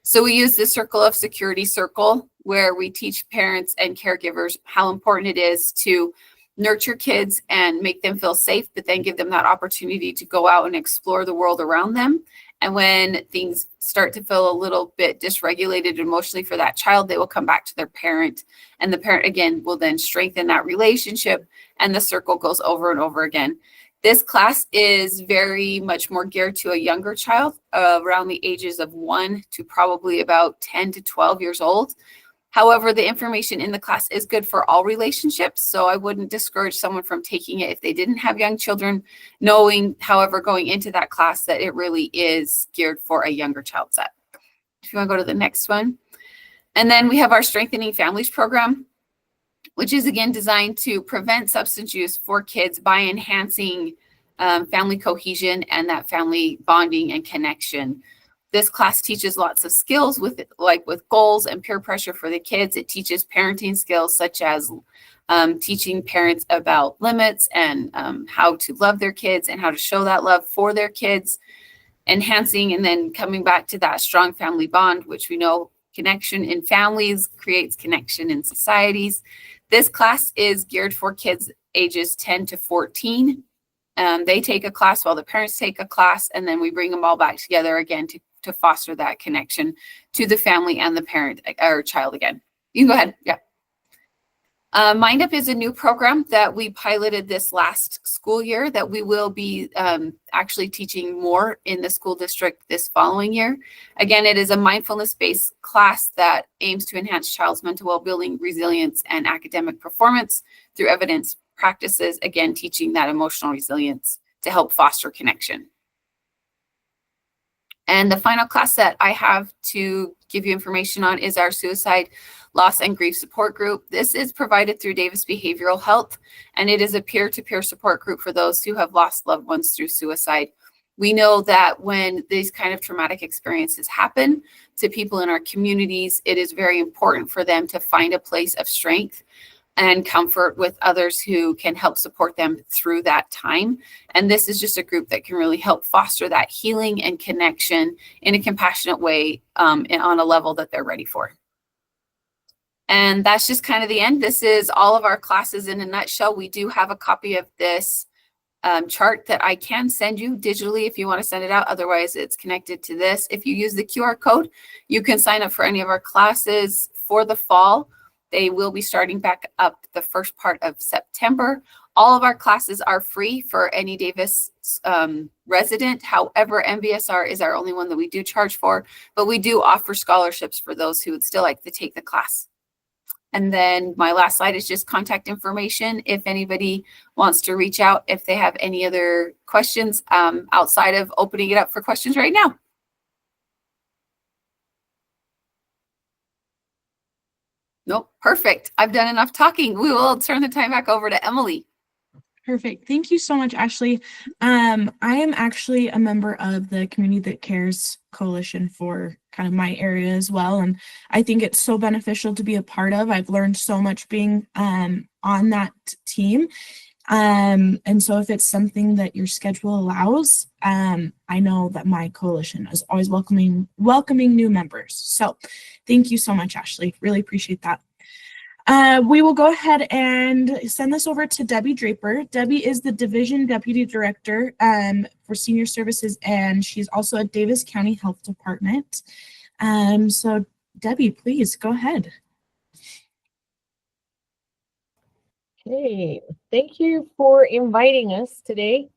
So we use the Circle of Security circle, where we teach parents and caregivers how important it is to nurture kids and make them feel safe, but then give them that opportunity to go out and explore the world around them. And when things start to feel a little bit dysregulated emotionally for that child, they will come back to their parent, and the parent again will then strengthen that relationship, and the circle goes over and over again. This class is very much more geared to a younger child, around the ages of 1 to probably about 10 to 12 years old. However, the information in the class is good for all relationships, so I wouldn't discourage someone from taking it if they didn't have young children, knowing, however, going into that class that it really is geared for a younger child set. If you want to go to the next one. And then we have our Strengthening Families program, which is again designed to prevent substance use for kids by enhancing family cohesion and that family bonding and connection. This class teaches lots of skills with goals and peer pressure for the kids. It teaches parenting skills such as teaching parents about limits and how to love their kids and how to show that love for their kids, enhancing and then coming back to that strong family bond, which we know connection in families creates connection in societies. This class is geared for kids ages 10 to 14. They take a class while the parents take a class, and then we bring them all back together again to foster that connection to the family and the parent or child again. You can go ahead. Yeah. Mind Up is a new program that we piloted this last school year that we will be actually teaching more in the school district this following year. Again, it is a mindfulness-based class that aims to enhance child's mental well-being, resilience, and academic performance through evidence practices, again, teaching that emotional resilience to help foster connection. And the final class that I have to give you information on is our suicide, loss, and grief support group. This is provided through Davis Behavioral Health, and it is a peer-to-peer support group for those who have lost loved ones through suicide. We know that when these kind of traumatic experiences happen to people in our communities, it is very important for them to find a place of strength and comfort with others who can help support them through that time. And this is just a group that can really help foster that healing and connection in a compassionate way on a level that they're ready for. And that's just kind of the end. This is all of our classes in a nutshell. We do have a copy of this chart that I can send you digitally if you want to send it out. Otherwise, it's connected to this. If you use the QR code, you can sign up for any of our classes for the fall. They will be starting back up the first part of September. All of our classes are free for any Davis resident. However, MVSR is our only one that we do charge for, but we do offer scholarships for those who would still like to take the class. And then my last slide is just contact information. If anybody wants to reach out, if they have any other questions outside of opening it up for questions right now. Nope, perfect. I've done enough talking. We will turn the time back over to Emily. Perfect. Thank you so much, Ashley. I am actually a member of the Community That Cares Coalition for kind of my area as well. And I think it's so beneficial to be a part of. I've learned so much being on that team. And so if it's something that your schedule allows, I know that my coalition is always welcoming new members. So thank you so much, Ashley. Really appreciate that. We will go ahead and send this over to Debbie Draper. Debbie is the Division Deputy Director for Senior Services, and she's also at Davis County Health Department. So Debbie, please go ahead. Hey, thank you for inviting us today.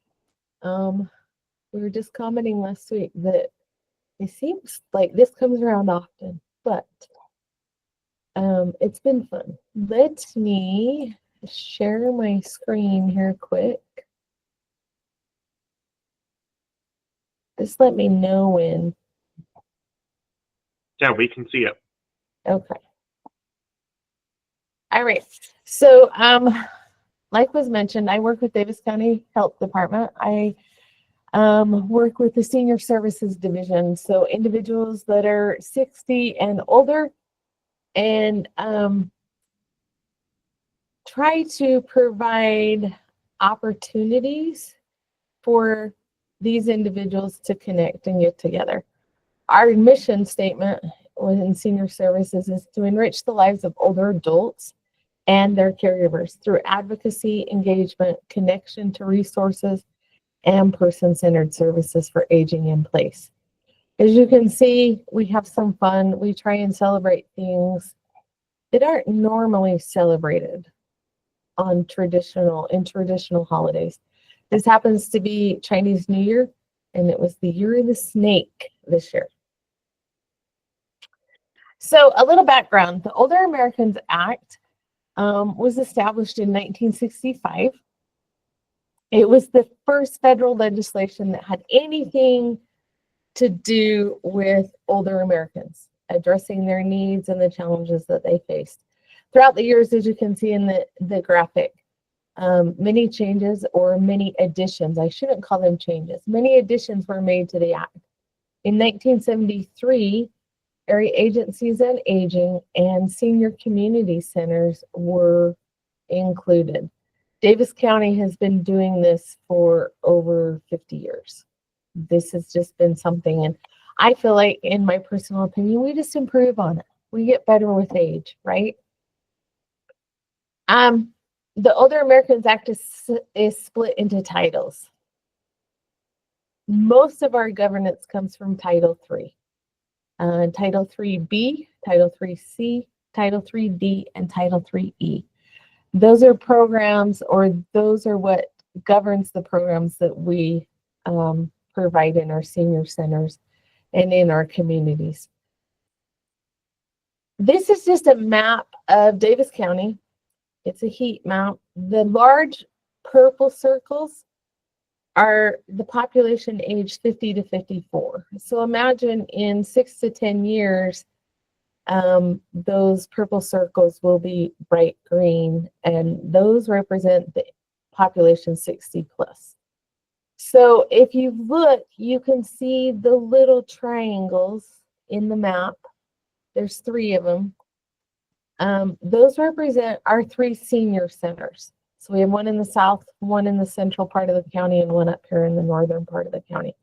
We were just commenting last week that it seems like this comes around often, but it's been fun. Let me share my screen here quick. Just let me know when. Yeah, we can see it. Okay. All right. So, like was mentioned, I work with Davis County Health Department. I work with the Senior Services Division, so individuals that are 60 and older, and try to provide opportunities for these individuals to connect and get together. Our mission statement within Senior Services is to enrich the lives of older adults and their caregivers through advocacy, engagement, connection to resources, and person-centered services for aging in place. As you can see, we have some fun. We try and celebrate things that aren't normally celebrated on traditional holidays. This happens to be Chinese New Year, and it was the Year of the Snake this year. So a little background, the Older Americans Act was established in 1965. It was the first federal legislation that had anything to do with older Americans, addressing their needs and the challenges that they faced. Throughout the years, as you can see in the graphic, many changes or many additions, I shouldn't call them changes, many additions were made to the act. In 1973, area agencies on aging and senior community centers were included. Davis County has been doing this for over 50 years. This has just been something, and I feel like, in my personal opinion, we just improve on it. We get better with age, right? The Older Americans Act is split into titles. Most of our governance comes from Title III. Title IIIB, Title IIIC, Title IIID, and Title IIIE. Those are programs, or those are what governs the programs that we provide in our senior centers and in our communities. This is just a map of Davis County. It's a heat map. The large purple circles are the population aged 50 to 54. So imagine in 6 to 10 years, those purple circles will be bright green, and those represent the population 60 plus. So if you look, you can see the little triangles in the map. There's 3 of them. Those represent our 3 senior centers. So we have one in the south, one in the central part of the county, and one up here in the northern part of the county.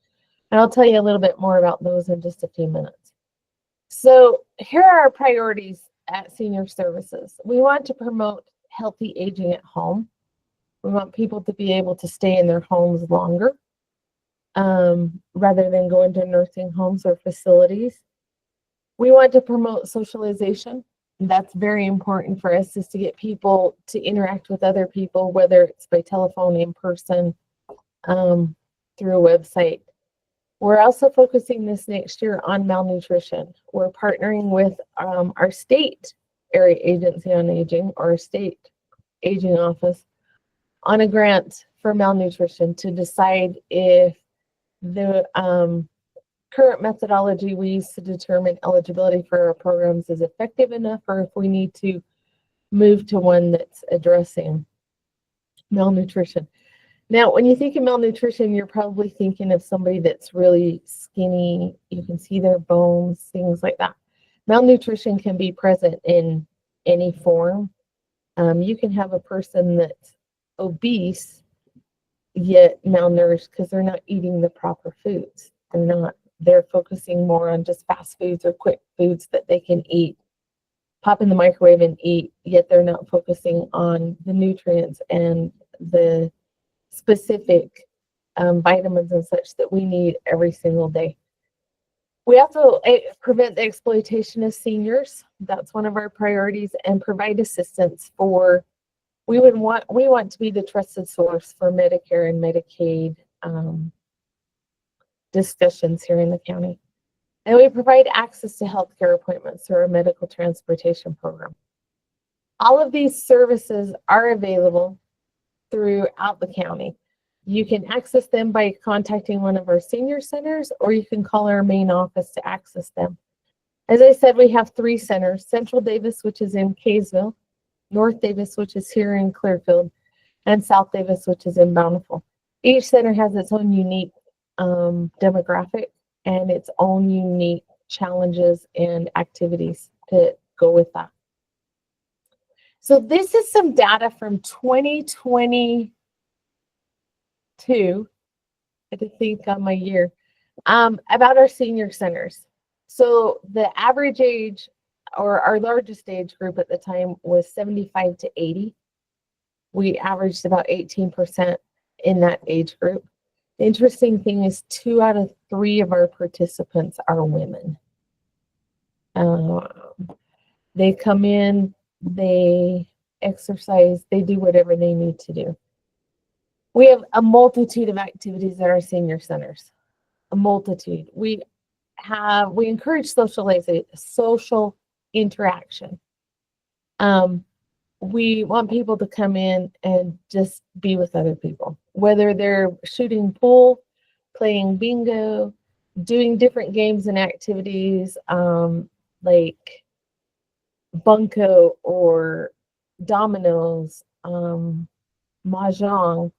And I'll tell you a little bit more about those in just a few minutes. So here are our priorities at Senior Services. We want to promote healthy aging at home. We want people to be able to stay in their homes longer, rather than go into nursing homes or facilities. We want to promote socialization. That's very important for us, is to get people to interact with other people, whether it's by telephone, in person, through a website. We're also focusing this next year on malnutrition. We're partnering with our state area agency on aging, or state aging office, on a grant for malnutrition to decide if the current methodology we use to determine eligibility for our programs is effective enough, or if we need to move to one that's addressing malnutrition. Now, when you think of malnutrition, you're probably thinking of somebody that's really skinny. You can see their bones, things like that. Malnutrition can be present in any form. You can have a person that's obese, yet malnourished because they're not eating the proper foods. They're focusing more on just fast foods or quick foods that they can eat, pop in the microwave and eat, yet they're not focusing on the nutrients and the specific vitamins and such that we need every single day. We also prevent the exploitation of seniors. That's one of our priorities, and provide assistance for, we want to be the trusted source for Medicare and Medicaid discussions here in the county. And we provide access to healthcare appointments through our medical transportation program. All of these services are available throughout the county. You can access them by contacting one of our senior centers, or you can call our main office to access them. As I said, we have 3 centers: Central Davis, which is in Kaysville, North Davis, which is here in Clearfield, and South Davis, which is in Bountiful. Each center has its own unique demographic and its own unique challenges and activities to go with that. So this is some data from 2022. I had to think on my year, about our senior centers. So the average age, or our largest age group at the time, was 75 to 80. We averaged about 18% in that age group. The interesting thing is 2 out of 3 of our participants are women. They come in, they exercise, they do whatever they need to do. We have a multitude of activities at our senior centers, a multitude. We encourage social interaction. We want people to come in and just be with other people, whether they're shooting pool, playing bingo, doing different games and activities, like bunco or dominoes, mahjong.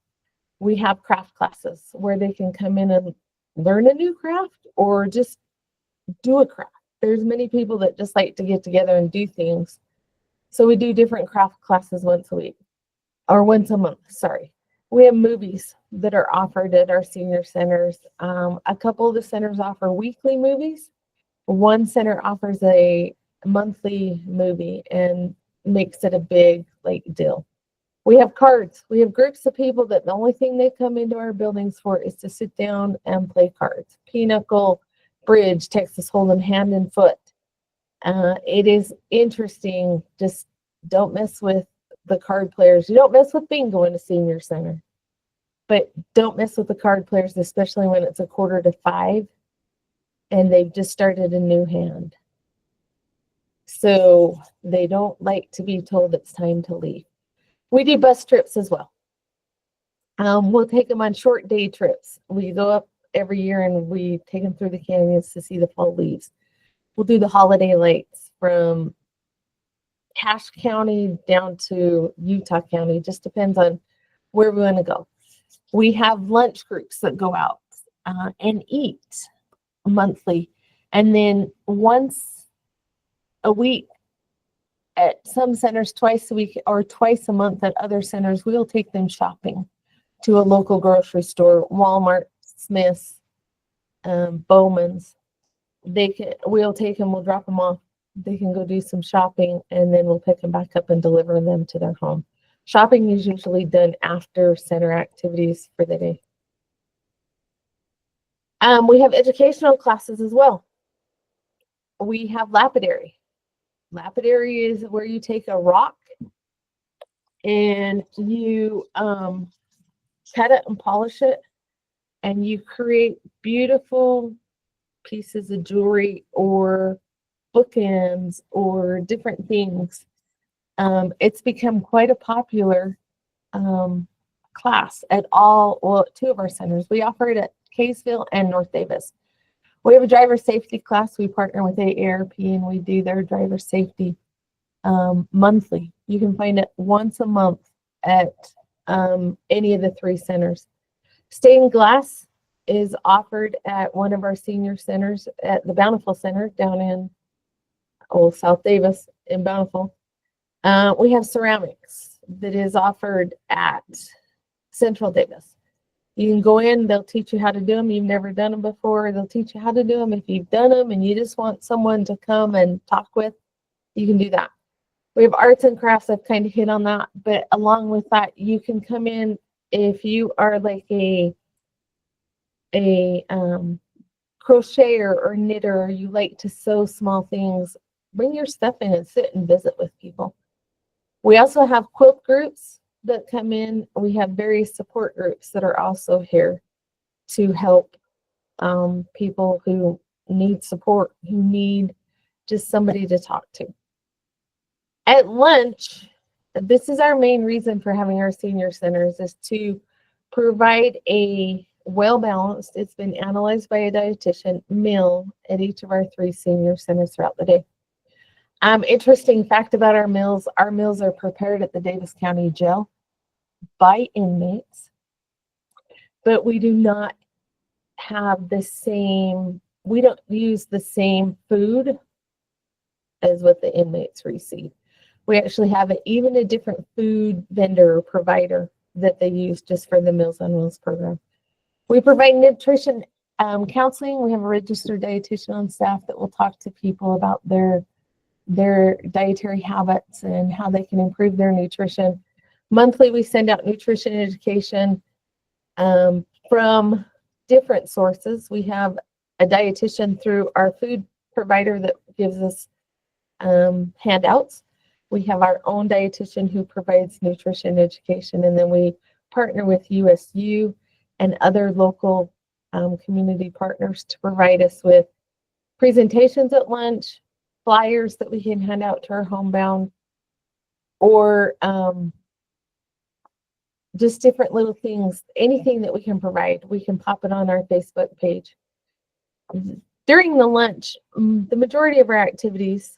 We have craft classes where they can come in and learn a new craft or just do a craft. There's many people that just like to get together and do things. So we do different craft classes once a week or once a month, sorry. We have movies that are offered at our senior centers. A couple of the centers offer weekly movies. One center offers a monthly movie and makes it a big deal. We have cards. We have groups of people that the only thing they come into our buildings for is to sit down and play cards. Pinochle, bridge, Texas Hold'em, hand and foot. It is interesting. Just don't mess with the card players. You don't mess with bingo in a senior center, but don't mess with the card players, especially when it's 4:45 and they've just started a new hand. So they don't like to be told it's time to leave. We do bus trips as well. We'll take them on short day trips. We go up every year and we take them through the canyons to see the fall leaves. We'll do the holiday lights from Cache County down to Utah County. Just depends on where we want to go. We have lunch groups that go out and eat monthly. And then once a week at some centers, twice a week or twice a month at other centers, we'll take them shopping to a local grocery store, Walmart, Smith's, Bowman's. We'll take them, we'll drop them off. They can go do some shopping and then we'll pick them back up and deliver them to their home. Shopping is usually done after center activities for the day. We have educational classes as well. We have lapidary. Lapidary is where you take a rock and you cut it and polish it, and you create beautiful pieces of jewelry or bookends or different things. It's become quite a popular class at two of our centers. We offer it at Kaysville and North Davis. We have a driver safety class. We partner with AARP and we do their driver safety monthly. You can find it once a month at any of the 3 centers. Stained glass is offered at one of our senior centers at the Bountiful Center down in South Davis in Bountiful. We have ceramics that is offered at Central Davis. You can go in, they'll teach you how to do them. You've never done them before. They'll teach you how to do them. If you've done them and you just want someone to come and talk with, you can do that. We have arts and crafts. I've kind of hit on that, but along with that, you can come in if you are like a crocheter or knitter, or you like to sew small things, bring your stuff in and sit and visit with people. We also have quilt groups that come in. We have various support groups that are also here to help people who need support, who need just somebody to talk to. At lunch, this is our main reason for having our senior centers, is to provide a well-balanced, it's been analyzed by a dietitian, meal at each of our 3 senior centers throughout the day. Interesting fact about our meals are prepared at the Davis County Jail by inmates, but we do not have the same, we don't use the same food as what the inmates receive. We actually have even a different food vendor or provider that they use just for the Meals on Wheels program. We provide nutrition counseling. We have a registered dietitian on staff that will talk to people about their dietary habits and how they can improve their nutrition. Monthly, we send out nutrition education from different sources. We have a dietitian through our food provider that gives us handouts. We have our own dietitian who provides nutrition education, and then we partner with USU and other local community partners to provide us with presentations at lunch, flyers that we can hand out to our homebound, or just different little things, anything that we can provide. We can pop it on our Facebook page. During the lunch, the majority of our activities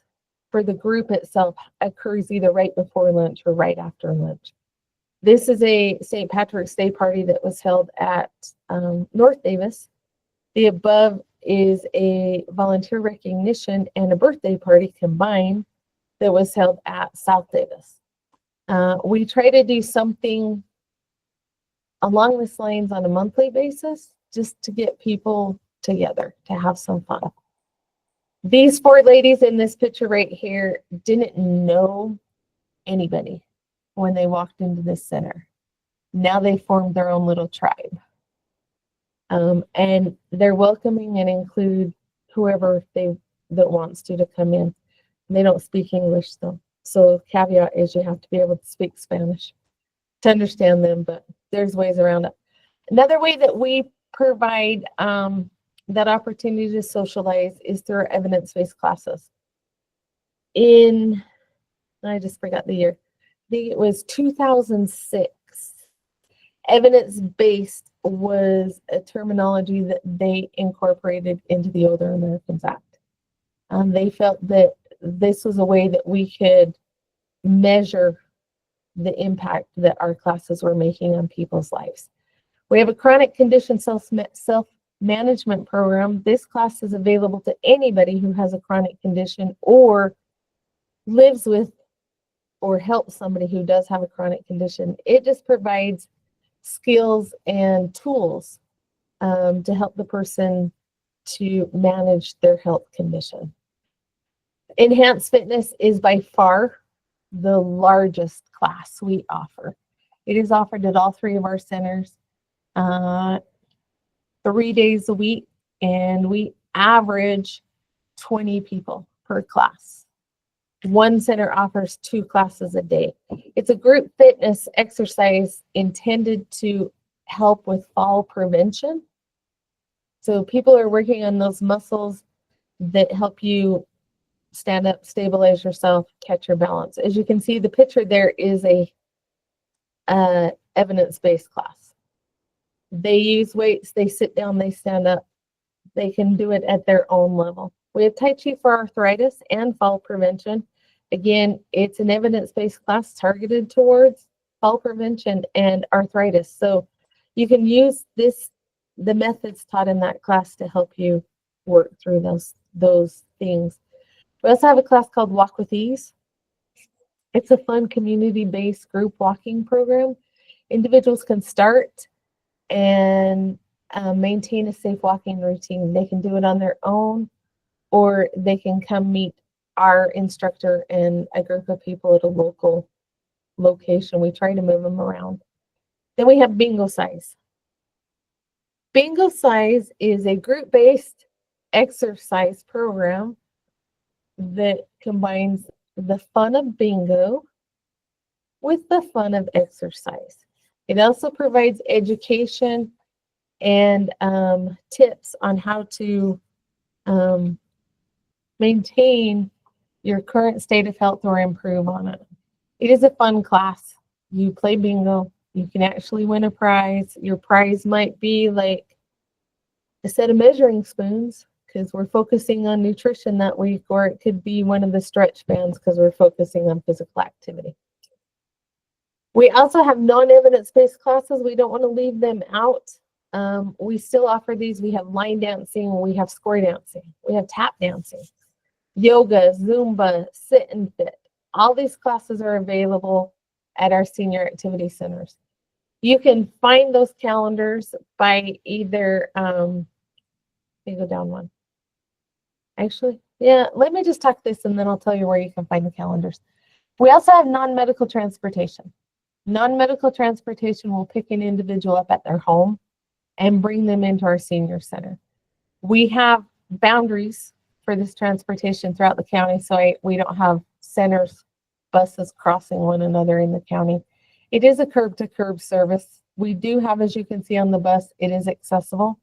for the group itself occurs either right before lunch or right after lunch. This is a St. Patrick's Day party that was held at North Davis. The above is a volunteer recognition and a birthday party combined that was held at South Davis. We try to do something along this lines on a monthly basis just to get people together to have some fun. These 4 ladies in this picture right here didn't know anybody when they walked into this center. Now they formed their own little tribe. And they're welcoming and include whoever that wants to come in. They don't speak English though. So caveat is you have to be able to speak Spanish to understand them, but there's ways around it. Another way that we provide that opportunity to socialize is through our evidence-based classes. I just forgot the year. I think it was 2006. Evidence-based was a terminology that they incorporated into the Older Americans Act. They felt that this was a way that we could measure the impact that our classes were making on people's lives. We have a chronic condition self-management program. This class is available to anybody who has a chronic condition or lives with or helps somebody who does have a chronic condition. It just provides skills and tools to help the person to manage their health condition. Enhanced Fitness is by far the largest class we offer. It is offered at all 3 of our centers 3 days a week, and we average 20 people per class. One center offers 2 classes a day. It's a group fitness exercise intended to help with fall prevention. So people are working on those muscles that help you stand up, stabilize yourself, catch your balance. As you can see, the picture there is a evidence-based class. They use weights, they sit down, they stand up. They can do it at their own level. We have Tai Chi for arthritis and fall prevention. Again, it's an evidence-based class targeted towards fall prevention and arthritis. So you can use the methods taught in that class to help you work through those things. We also have a class called Walk with Ease. It's a fun community-based group walking program. Individuals can start and maintain a safe walking routine. They can do it on their own, or they can come meet our instructor and a group of people at a local location. We try to move them around. Then we have Bingo Size. Bingo Size is a group-based exercise program that combines the fun of bingo with the fun of exercise. It also provides education and tips on how to maintain your current state of health or improve on it. It is a fun class. You play bingo. You can actually win a prize. Your prize might be like a set of measuring spoons because we're focusing on nutrition that week, or it could be one of the stretch bands because we're focusing on physical activity. We also have non-evidence-based classes. We don't want to leave them out. We still offer these. We have line dancing. We have square dancing. We have tap dancing, yoga, Zumba, sit and fit. All these classes are available at our senior activity centers. You can find those calendars by either, let me go down one. Actually, yeah, let me just talk this and then I'll tell you where you can find the calendars. We also have non-medical transportation. Non-medical transportation will pick an individual up at their home and bring them into our senior center. We have boundaries for this transportation throughout the county, so we don't have centers, buses crossing one another in the county. It is a curb-to-curb service. we do have, as you can see on the bus, it is accessible.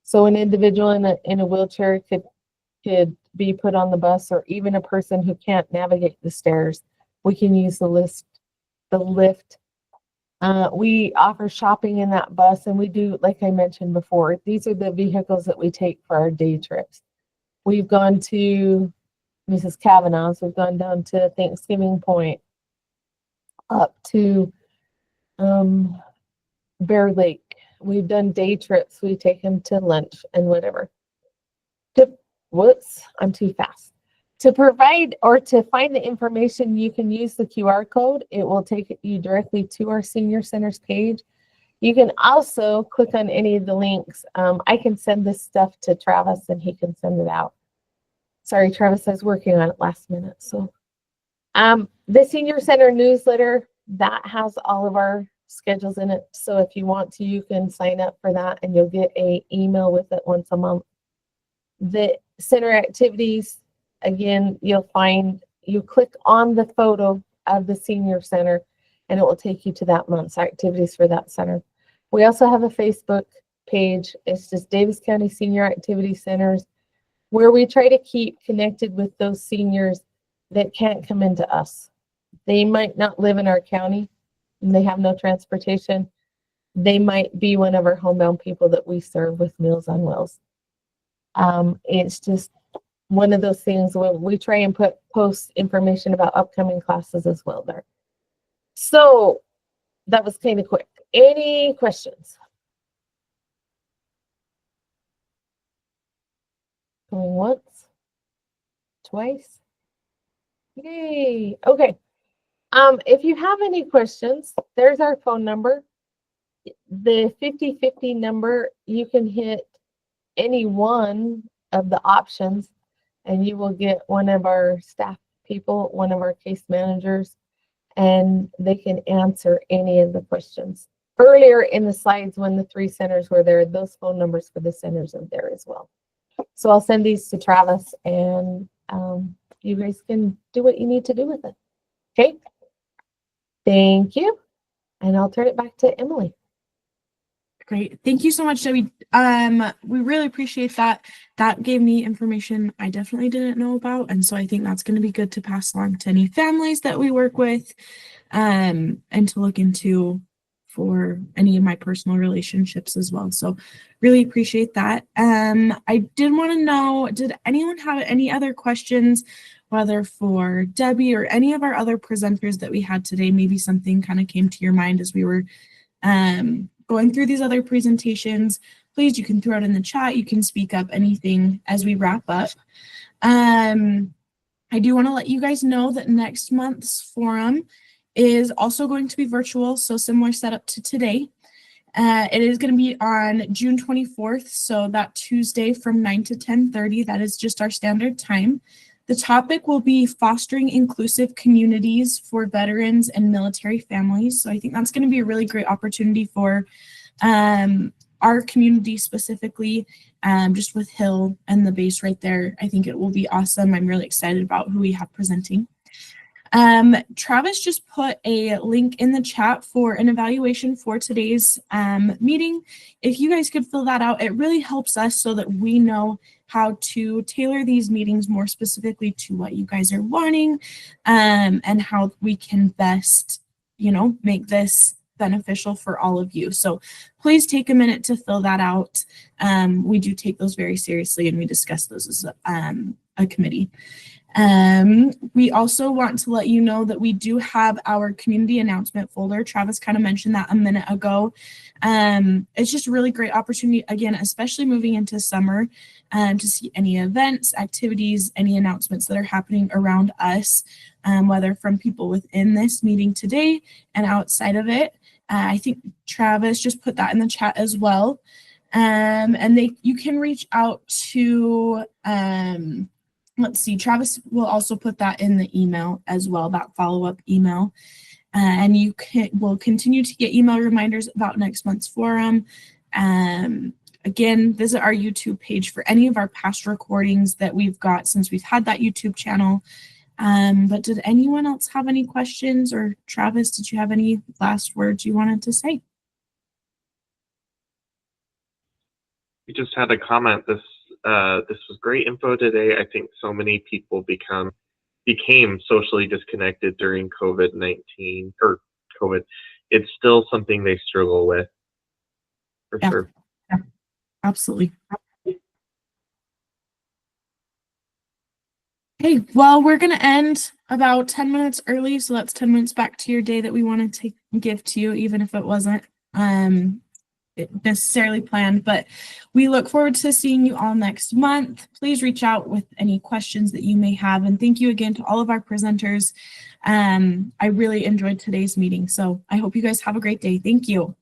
So an individual in a wheelchair could be put on the bus, or even a person who can't navigate the stairs. We can use the lift. We offer shopping in that bus, and we do, like I mentioned before, these are the vehicles that we take for our day trips. We've gone to Mrs. Kavanaugh's, we've gone down to Thanksgiving Point, up to Bear Lake. We've done day trips. We take them to lunch and whatever. I'm too fast. To provide or to find the information, you can use the QR code. It will take you directly to our senior centers page. You can also click on any of the links. I can send this stuff to Travis and he can send it out. Sorry, Travis, I was working on it last minute. So the senior center newsletter, that has all of our schedules in it. So if you want to, you can sign up for that and you'll get an email with it once a month. The center activities, again, you click on the photo of the senior center and it will take you to that month's activities for that center. We also have a Facebook page. It's just Davis County Senior Activity Centers, where we try to keep connected with those seniors that can't come into us. They might not live in our county and they have no transportation. They might be one of our homebound people that we serve with Meals on Wheels. It's just one of those things where we try and post information about upcoming classes as well there. So that was kind of quick. Any questions? Going once, twice. Yay. Okay. If you have any questions, there's our phone number. The 5050 number, you can hit any one of the options and you will get one of our staff people, one of our case managers, and they can answer any of the questions. Earlier in the slides, when the 3 centers were there, those phone numbers for the centers are there as well. So I'll send these to Travis and you guys can do what you need to do with it. Okay. Thank you. And I'll turn it back to Emily. Great. Thank you so much, Debbie. We really appreciate that. That gave me information I definitely didn't know about. And so I think that's going to be good to pass along to any families that we work with, and to look into for any of my personal relationships as well. So really appreciate that. I did want to know, did anyone have any other questions, whether for Debbie or any of our other presenters that we had today? Maybe something kind of came to your mind as we were going through these other presentations. Please, you can throw it in the chat. You can speak up anything as we wrap up. I do want to let you guys know that next month's forum is also going to be virtual, so similar setup to today. It is going to be on June 24th, so that Tuesday from 9 to 10:30. That is just our standard time. The topic will be fostering inclusive communities for veterans and military families. So I think that's going to be a really great opportunity for our community specifically, just with Hill and the base right there. I think it will be awesome. I'm really excited about who we have presenting. Travis just put a link in the chat for an evaluation for today's meeting. If you guys could fill that out, it really helps us so that we know how to tailor these meetings more specifically to what you guys are wanting, and how we can best, make this beneficial for all of you. So please take a minute to fill that out. We do take those very seriously and we discuss those as a committee. We also want to let you know that we do have our community announcement folder. Travis kind of mentioned that a minute ago. It's just a really great opportunity, again, especially moving into summer, to see any events, activities, any announcements that are happening around us, whether from people within this meeting today and outside of it. I think Travis just put that in the chat as well. And you can reach out to, let's see, Travis will also put that in the email as well, that follow-up email. And you will continue to get email reminders about next month's forum. Again, visit our YouTube page for any of our past recordings that we've got since we've had that YouTube channel. But did anyone else have any questions? Or Travis, did you have any last words you wanted to say? just had a comment. This was great info today. I think so many people became socially disconnected during COVID-19 or COVID. It's still something they struggle with, for Yeah. sure. Absolutely. Okay, well, we're going to end about 10 minutes early, so that's 10 minutes back to your day that we wanted to give to you, even if it wasn't necessarily planned. But we look forward to seeing you all next month. Please reach out with any questions that you may have. And thank you again to all of our presenters. I really enjoyed today's meeting, so I hope you guys have a great day. Thank you.